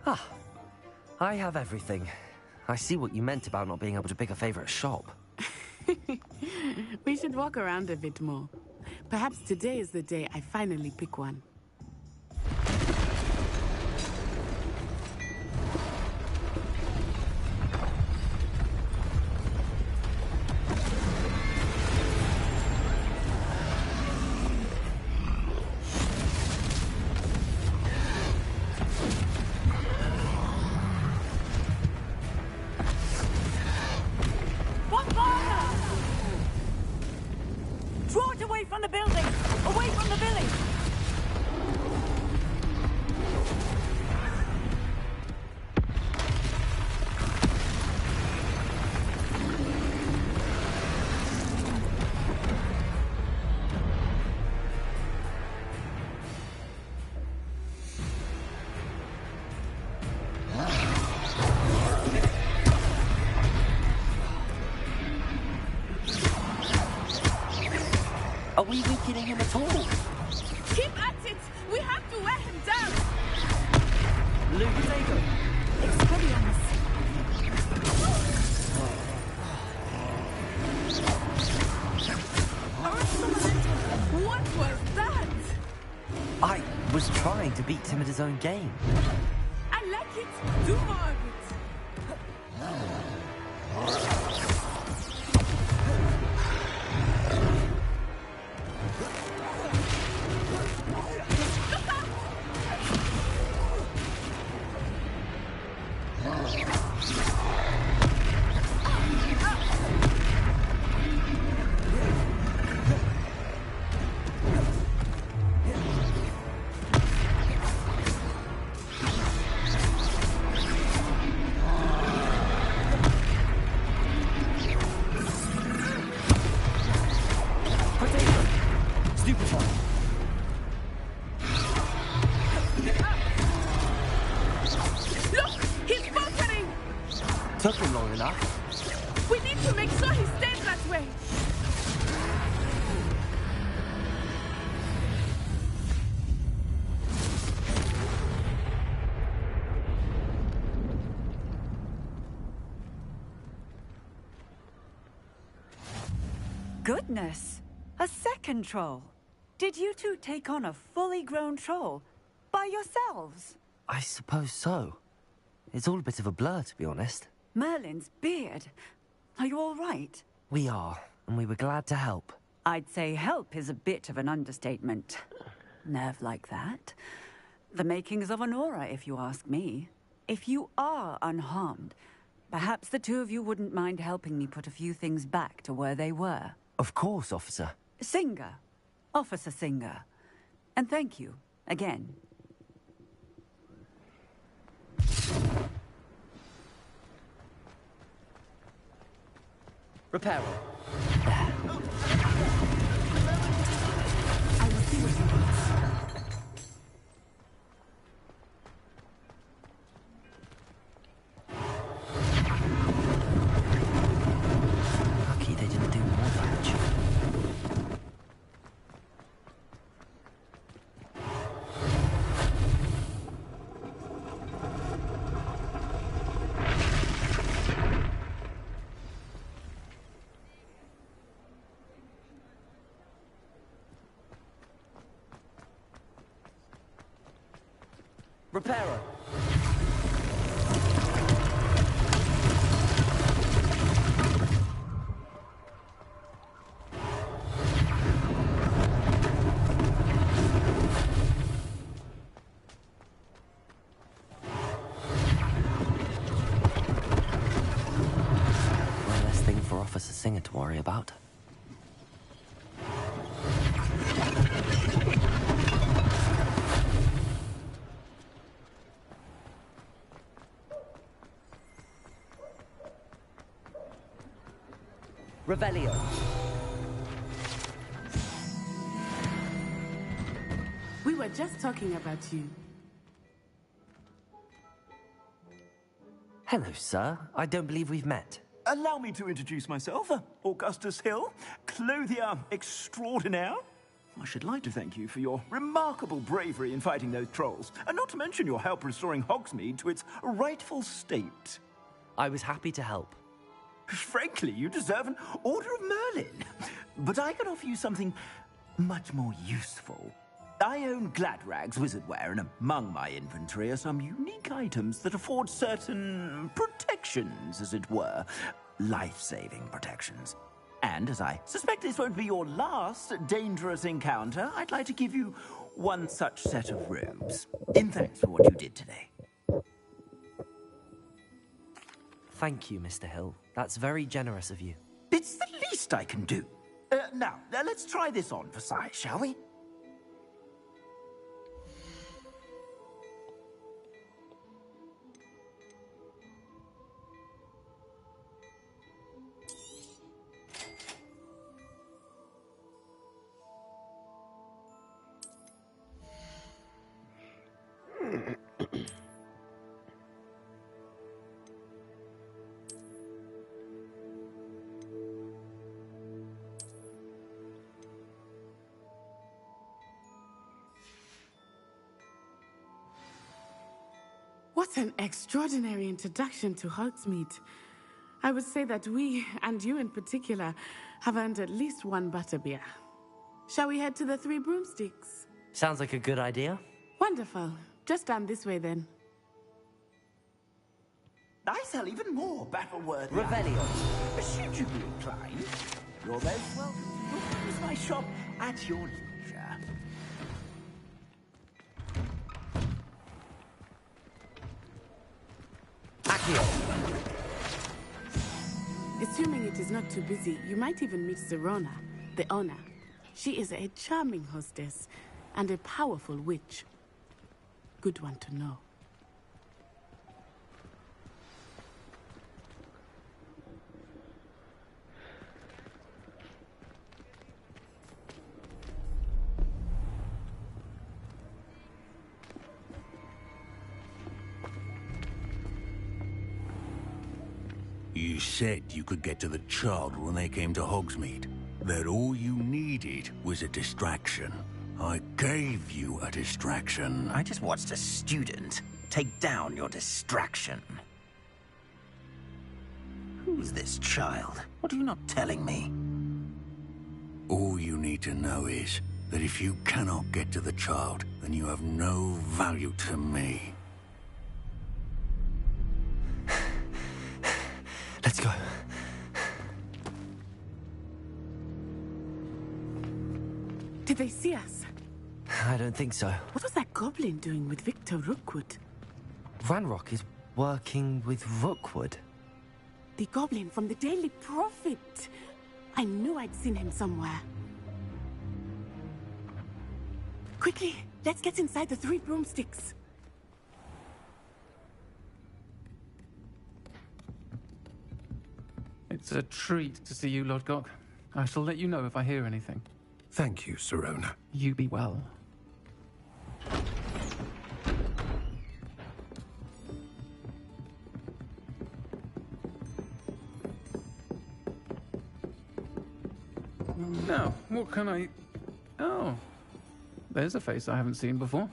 Ah, I have everything. I see what you meant about not being able to pick a favorite shop. We should walk around a bit more. Perhaps today is the day I finally pick one. Draw it away from the building! Away from the village! Are we weakening him at all? Keep at it! We have to wear him down! Ludago! Expelliarmus! What was that? I was trying to beat him at his own game. I like it! Do more of it! Took him long enough. We need to make sure he stays that way. Goodness! A second troll! Did you two take on a fully grown troll by yourselves? I suppose so. It's all a bit of a blur, to be honest. Merlin's beard. Are you all right? We are, and we were glad to help. I'd say help is a bit of an understatement. Nerve like that. The makings of an aura, if you ask me. If you are unharmed, perhaps the two of you wouldn't mind helping me put a few things back to where they were. Of course, officer. Singer. Officer Singer. And thank you, again. Repair. I will see what you want. Lucky they didn't do more damage. Repairer. One less thing for Officer Singer to worry about. Revelio. We were just talking about you. Hello, sir. I don't believe we've met. Allow me to introduce myself, Augustus Hill, clothier extraordinaire. I should like to thank you for your remarkable bravery in fighting those trolls, and not to mention your help restoring Hogsmeade to its rightful state. I was happy to help. Frankly, you deserve an Order of Merlin. But I can offer you something much more useful. I own Gladrag's wizardware, and among my inventory are some unique items that afford certain protections, as it were. Life-saving protections. And as I suspect this won't be your last dangerous encounter, I'd like to give you one such set of robes, in thanks for what you did today. Thank you, Mr. Hill. That's very generous of you. It's the least I can do. Now, let's try this on for size, shall we? What an extraordinary introduction to Hogsmeade. I would say that we, and you in particular, have earned at least one butterbeer. Shall we head to the Three Broomsticks? Sounds like a good idea. Wonderful. Just down this way then. I sell even more battle-worthy Revelio. items. Should you be inclined, you're most welcome to use my shop at your leisure. Assuming it is not too busy, you might even meet Zerona, the owner. She is a charming hostess and a powerful witch. Good one to know. You said you could get to the child when they came to Hogsmeade. That all you needed was a distraction. I gave you a distraction. I just watched a student take down your distraction. Who's this child? What are you not telling me? All you need to know is that if you cannot get to the child, then you have no value to me. Let's go. Did they see us? I don't think so. What was that goblin doing with Victor Rookwood? Ranrock is working with Rookwood. The goblin from the Daily Prophet. I knew I'd seen him somewhere. Quickly, let's get inside the 3 broomsticks. It's a treat to see you, Lodgok. I shall let you know if I hear anything. Thank you, Sirona. You be well. Now, what can I... Oh, there's a face I haven't seen before.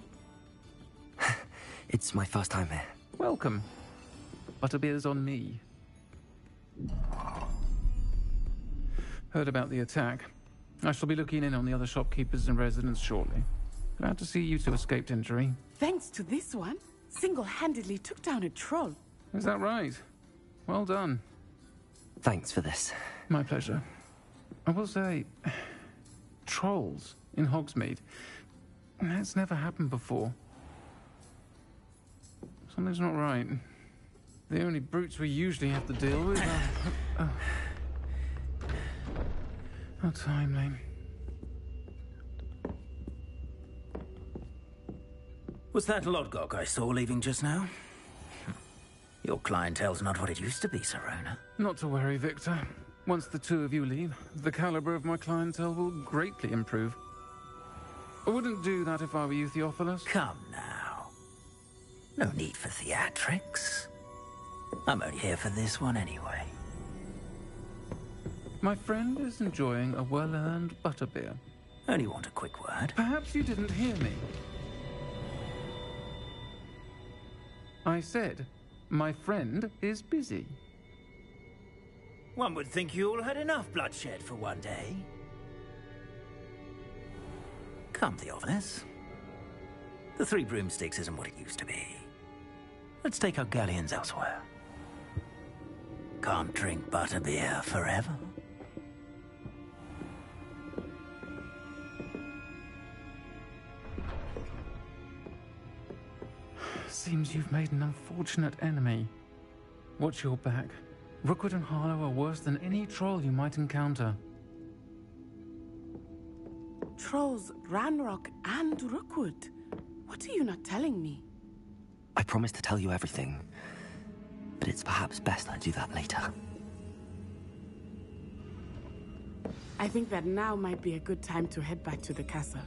It's my first time here. Welcome. Butterbeer's on me. Heard about the attack. I shall be looking in on the other shopkeepers and residents shortly. Glad to see you two escaped injury. Thanks to this one, single-handedly took down a troll. Is that right? Well done. Thanks for this. My pleasure. I will say, trolls in Hogsmeade. That's never happened before. Something's not right. The only brutes we usually have to deal with are... How timely. Was that Lodgok I saw leaving just now? Your clientele's not what it used to be, Sirona. Not to worry, Victor. Once the two of you leave, the caliber of my clientele will greatly improve. I wouldn't do that if I were you, Theophilus. Come now. No need for theatrics. I'm only here for this one anyway. My friend is enjoying a well-earned butterbeer. Only want a quick word. Perhaps you didn't hear me. I said, my friend is busy. One would think you all had enough bloodshed for one day. Come, Theophilus. The 3 broomsticks isn't what it used to be. Let's take our galleons elsewhere. Can't drink butterbeer forever. Seems you've made an unfortunate enemy. Watch your back. Rookwood and Harlow are worse than any troll you might encounter. Trolls, Ranrock, and Rookwood. What are you not telling me? I promised to tell you everything, but it's perhaps best I do that later. I think that now might be a good time to head back to the castle.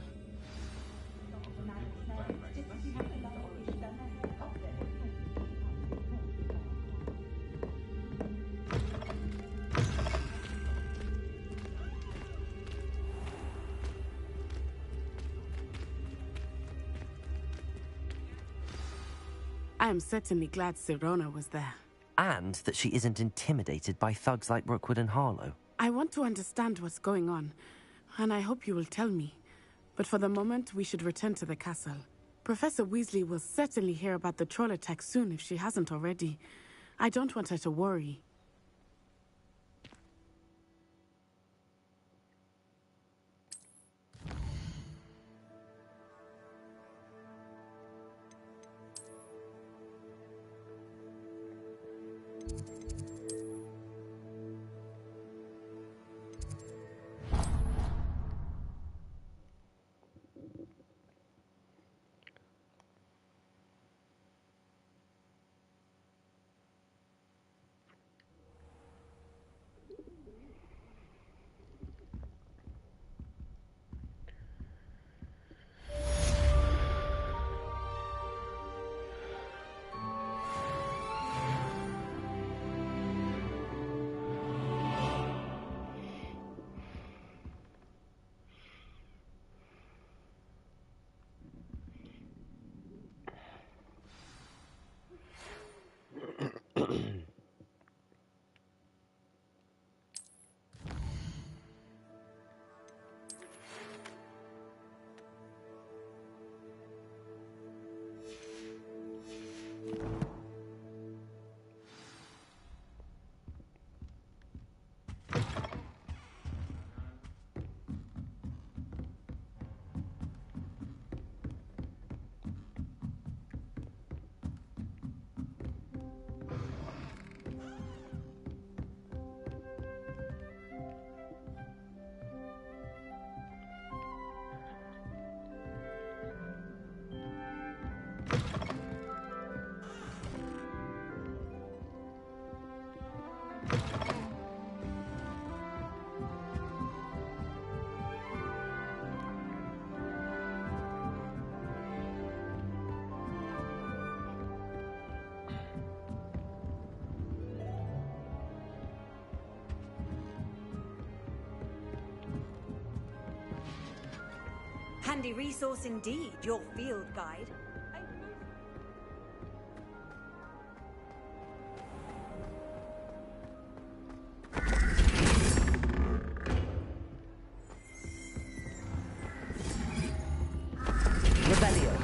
I am certainly glad Sirona was there. And that she isn't intimidated by thugs like Rookwood and Harlow. I want to understand what's going on, and I hope you will tell me. But for the moment, we should return to the castle. Professor Weasley will certainly hear about the troll attack soon if she hasn't already. I don't want her to worry. handy resource indeed, your field guide. Rebellion.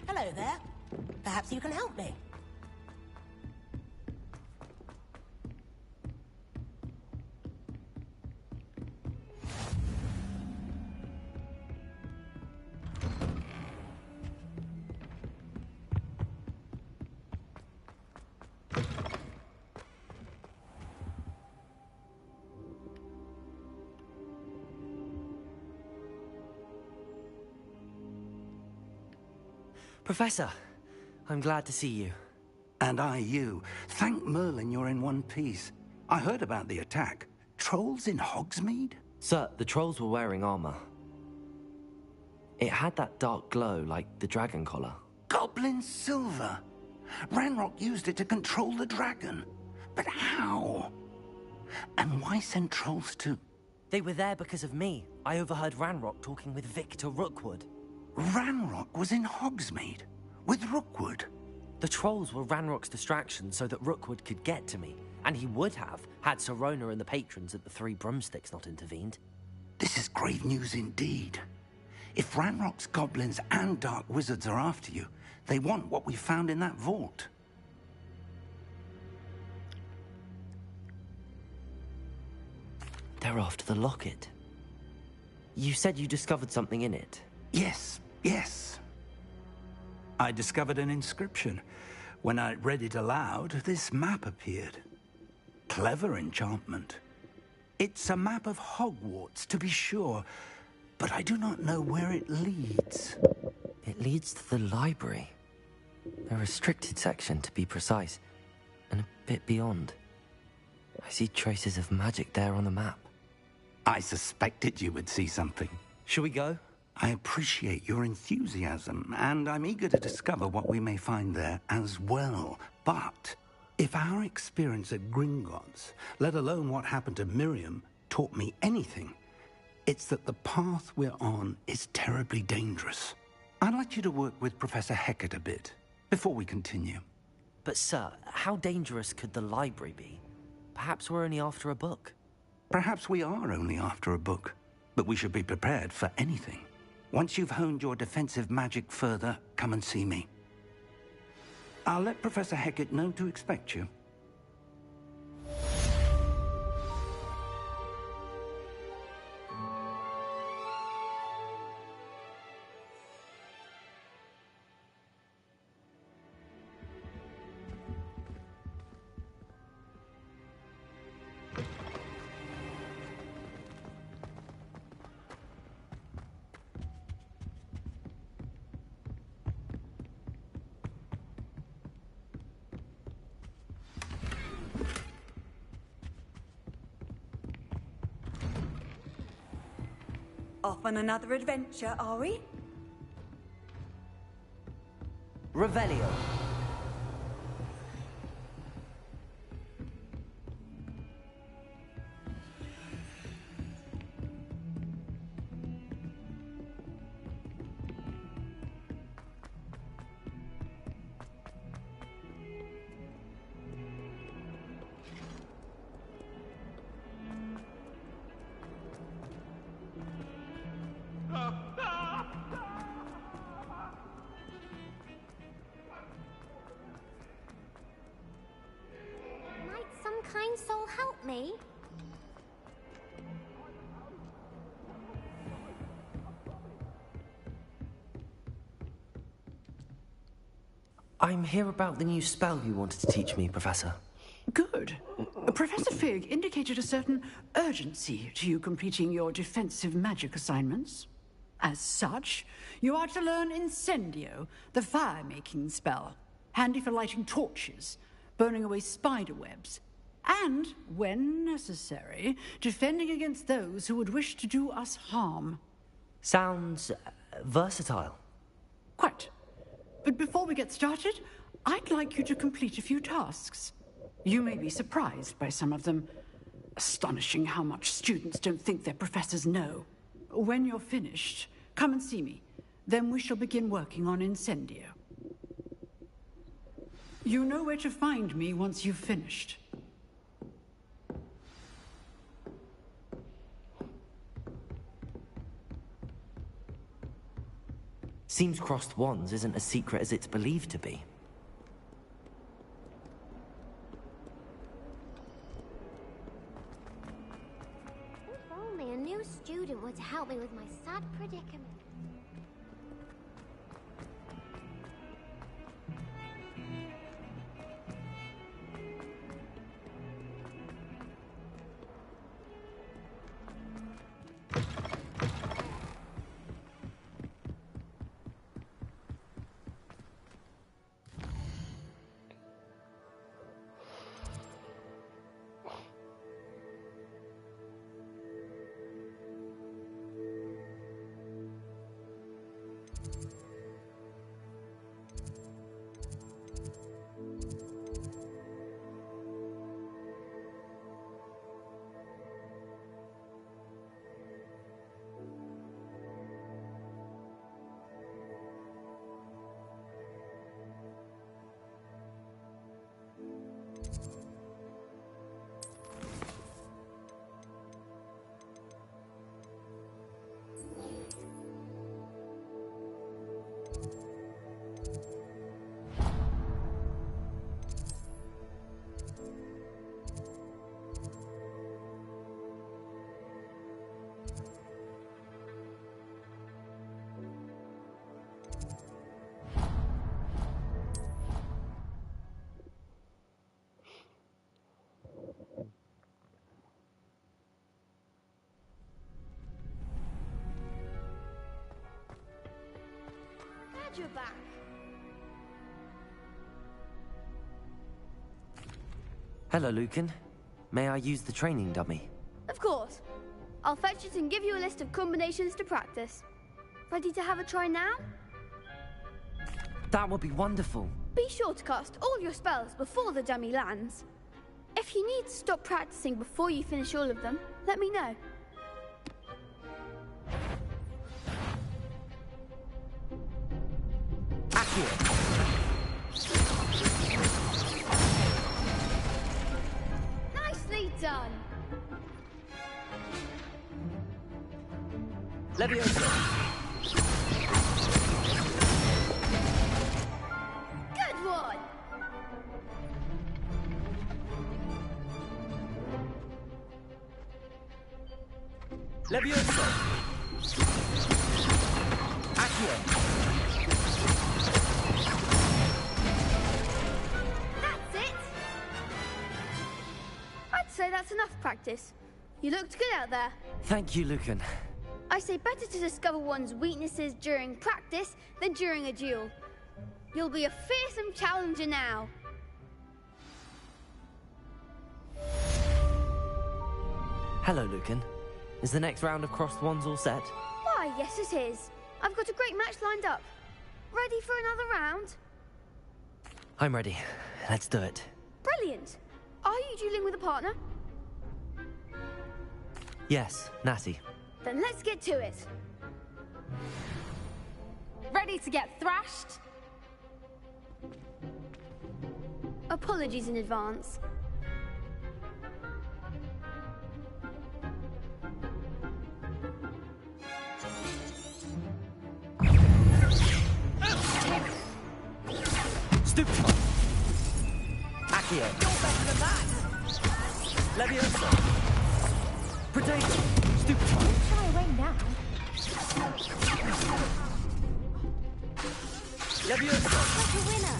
Hello there. Perhaps you can help me. Professor, I'm glad to see you. And I you. Thank Merlin you're in one piece. I heard about the attack. Trolls in Hogsmeade? Sir, the trolls were wearing armor. It had that dark glow like the dragon collar. Goblin silver. Ranrock used it to control the dragon. But how? And why send trolls too? They were there because of me. I overheard Ranrock talking with Victor Rookwood. Ranrock was in Hogsmeade? With Rookwood? The trolls were Ranrock's distraction so that Rookwood could get to me. And he would have, had Sirona and the patrons at the Three Broomsticks not intervened. This is grave news indeed. If Ranrock's goblins and dark wizards are after you, they want what we found in that vault. They're after the locket. You said you discovered something in it. Yes, yes. I discovered an inscription. When I read it aloud, this map appeared. Clever enchantment. It's a map of Hogwarts, to be sure, but I do not know where it leads. It leads to the library. A restricted section, to be precise, and a bit beyond. I see traces of magic there on the map. I suspected you would see something. Shall we go? I appreciate your enthusiasm, and I'm eager to discover what we may find there as well. But if our experience at Gringotts, let alone what happened to Miriam, taught me anything, it's that the path we're on is terribly dangerous. I'd like you to work with Professor Hecat a bit, before we continue. But sir, how dangerous could the library be? Perhaps we're only after a book. Perhaps we are only after a book, but we should be prepared for anything. Once you've honed your defensive magic further, come and see me. I'll let Professor Hecat know to expect you. Off on another adventure, are we? Revelio. kind soul help me? I'm here about the new spell you wanted to teach me, Professor. Good. Professor Fig indicated a certain urgency to you completing your defensive magic assignments. As such, you are to learn Incendio, the fire-making spell, handy for lighting torches, burning away spider webs, and, when necessary, defending against those who would wish to do us harm. Sounds versatile. Quite. But before we get started, I'd like you to complete a few tasks. You may be surprised by some of them. Astonishing how much students don't think their professors know. When you're finished, come and see me. Then we shall begin working on Incendio. You know where to find me once you've finished. Seems crossed wands isn't as secret as it's believed to be. If only a new student were to help me with my sad predicament. You're back. Hello, Lucan. May I use the training dummy? Of course. I'll fetch it and give you a list of combinations to practice. Ready to have a try now? That would be wonderful. Be sure to cast all your spells before the dummy lands. If you need to stop practicing before you finish all of them, let me know. Nicely done. Leviosa. Good one. Leviosa. Accio. So that's enough practice. You looked good out there. Thank you, Lucan. I say better to discover one's weaknesses during practice than during a duel. You'll be a fearsome challenger now. Hello, Lucan. Is the next round of crossed wands all set? Why, yes it is. I've got a great match lined up. Ready for another round? I'm ready. Let's do it. Brilliant. Are you dueling with a partner? Yes, Natty. Then let's get to it. Ready to get thrashed? Apologies in advance. Stupid. Accio. You're better than that. Leviosa! Potato! Stupefy! Don't shy away now. Leviosa! Like a winner.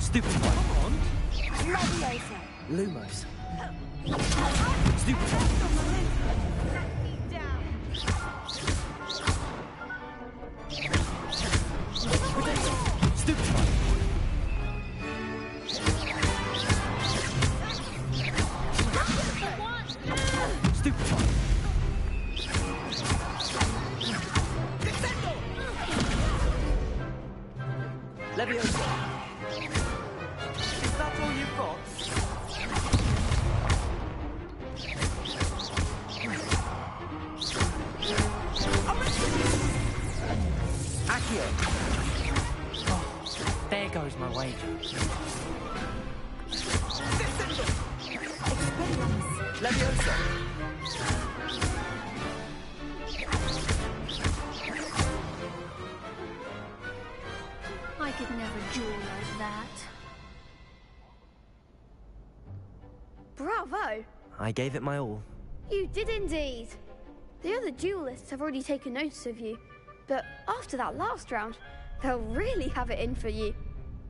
Stupefy! Come on! Leviosa. Lumos. Stupefy! Potato! Stupefy! Stupefy! Leviosa! Is that all you've got? Accio! Oh, there goes my wager. Leviosa! I could never duel like that. Bravo! I gave it my all. You did indeed. The other duelists have already taken notice of you, but after that last round, they'll really have it in for you.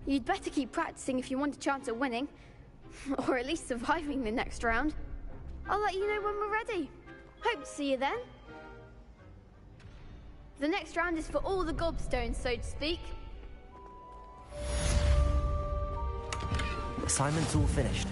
You'd better keep practicing if you want a chance at winning, or at least surviving the next round. I'll let you know when we're ready. Hope to see you then. The next round is for all the gobstones, so to speak. Assignment's all finished.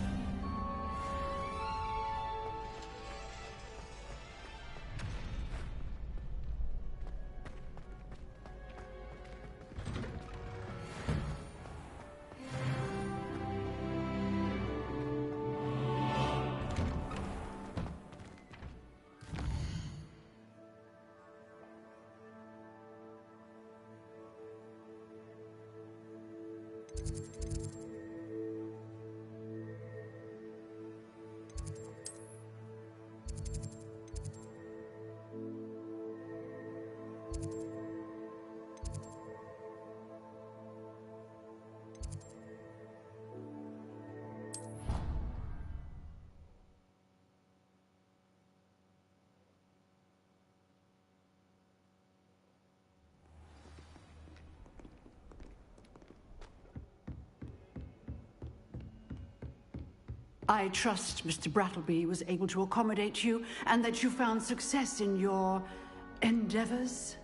I trust Mr. Brattleby was able to accommodate you and that you found success in your endeavors.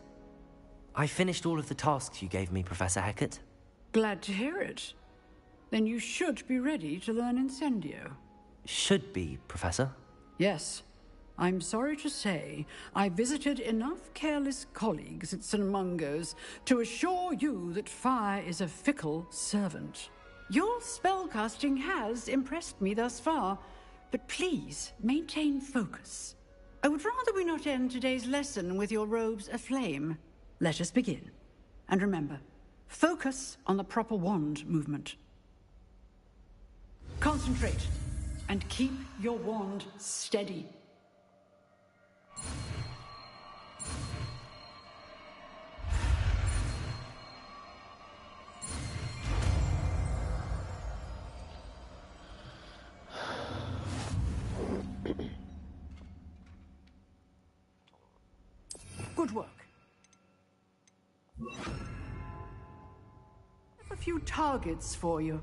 I finished all of the tasks you gave me, Professor Hecat. Glad to hear it. Then you should be ready to learn Incendio. Should be, Professor. Yes. I'm sorry to say, I visited enough careless colleagues at St. Mungo's to assure you that fire is a fickle servant. Your spellcasting has impressed me thus far, but please maintain focus. I would rather we not end today's lesson with your robes aflame. Let us begin. And remember, focus on the proper wand movement. Concentrate, and keep your wand steady. Good work. I have a few targets for you.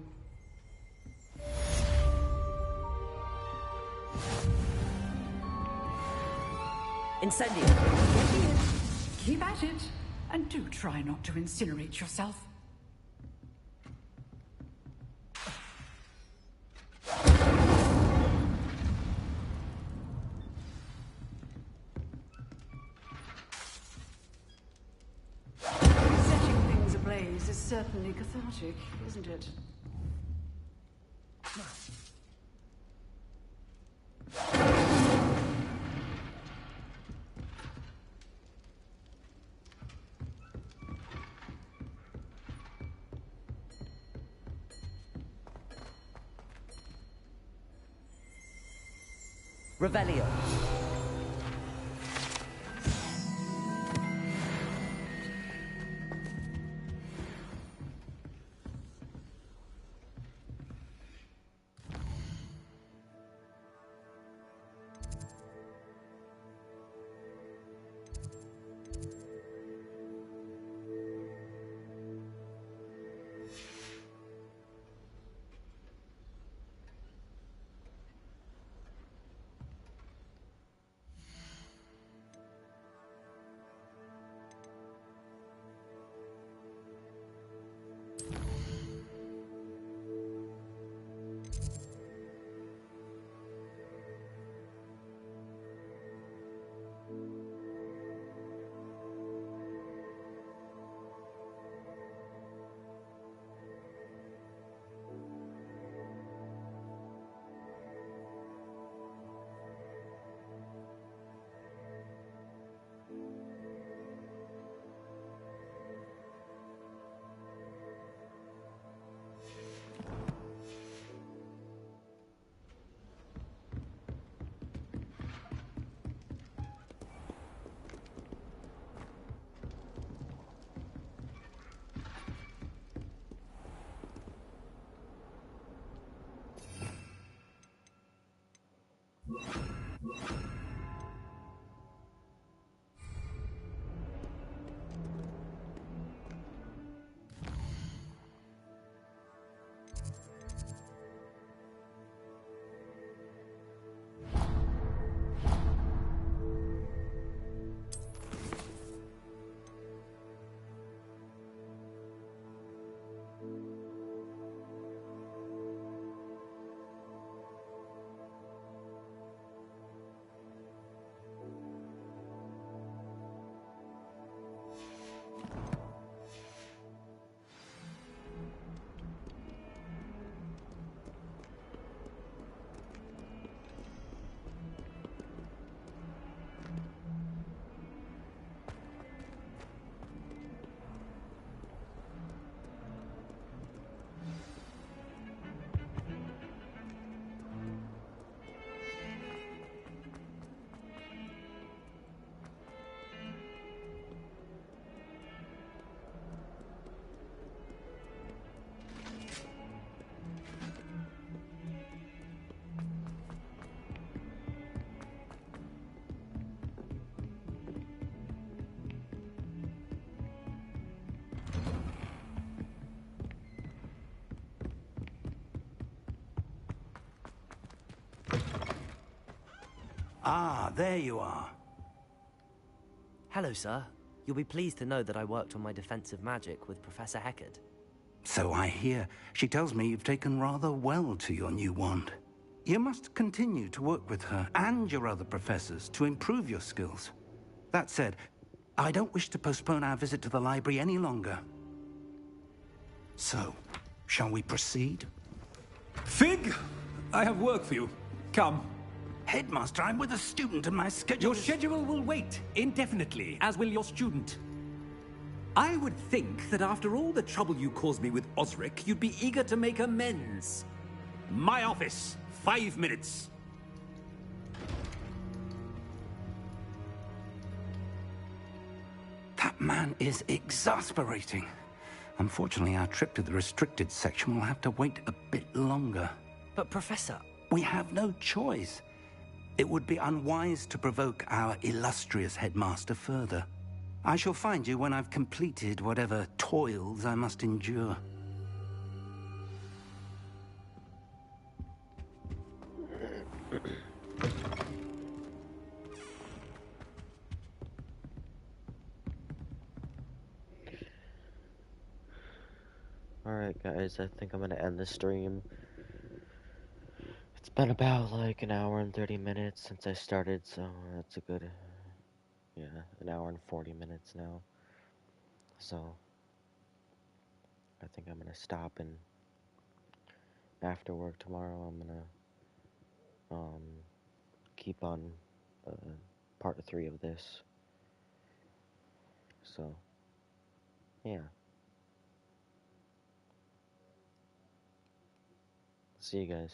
Incendio! Keep at it, and do try not to incinerate yourself. Setting things ablaze is certainly cathartic, isn't it? Revelio. Ah, there you are. Hello, sir. You'll be pleased to know that I worked on my defensive magic with Professor Heckard. So I hear. She tells me you've taken rather well to your new wand. You must continue to work with her and your other professors to improve your skills. That said, I don't wish to postpone our visit to the library any longer. So, shall we proceed? Fig! I have work for you. Come. Headmaster, I'm with a student and my schedule... Your schedule will wait indefinitely, as will your student. I would think that after all the trouble you caused me with Osric, you'd be eager to make amends. My office, 5 minutes. That man is exasperating. Unfortunately, our trip to the restricted section will have to wait a bit longer. But, Professor... We have no choice. It would be unwise to provoke our illustrious headmaster further. I shall find you when I've completed whatever toils I must endure. Alright guys, I think I'm gonna end the stream. It's been about like an hour and 30 minutes since I started, so that's a good, yeah, an hour and 40 minutes now. So, I think I'm gonna stop, and after work tomorrow I'm gonna, keep on, part 3 of this. So, yeah. See you guys.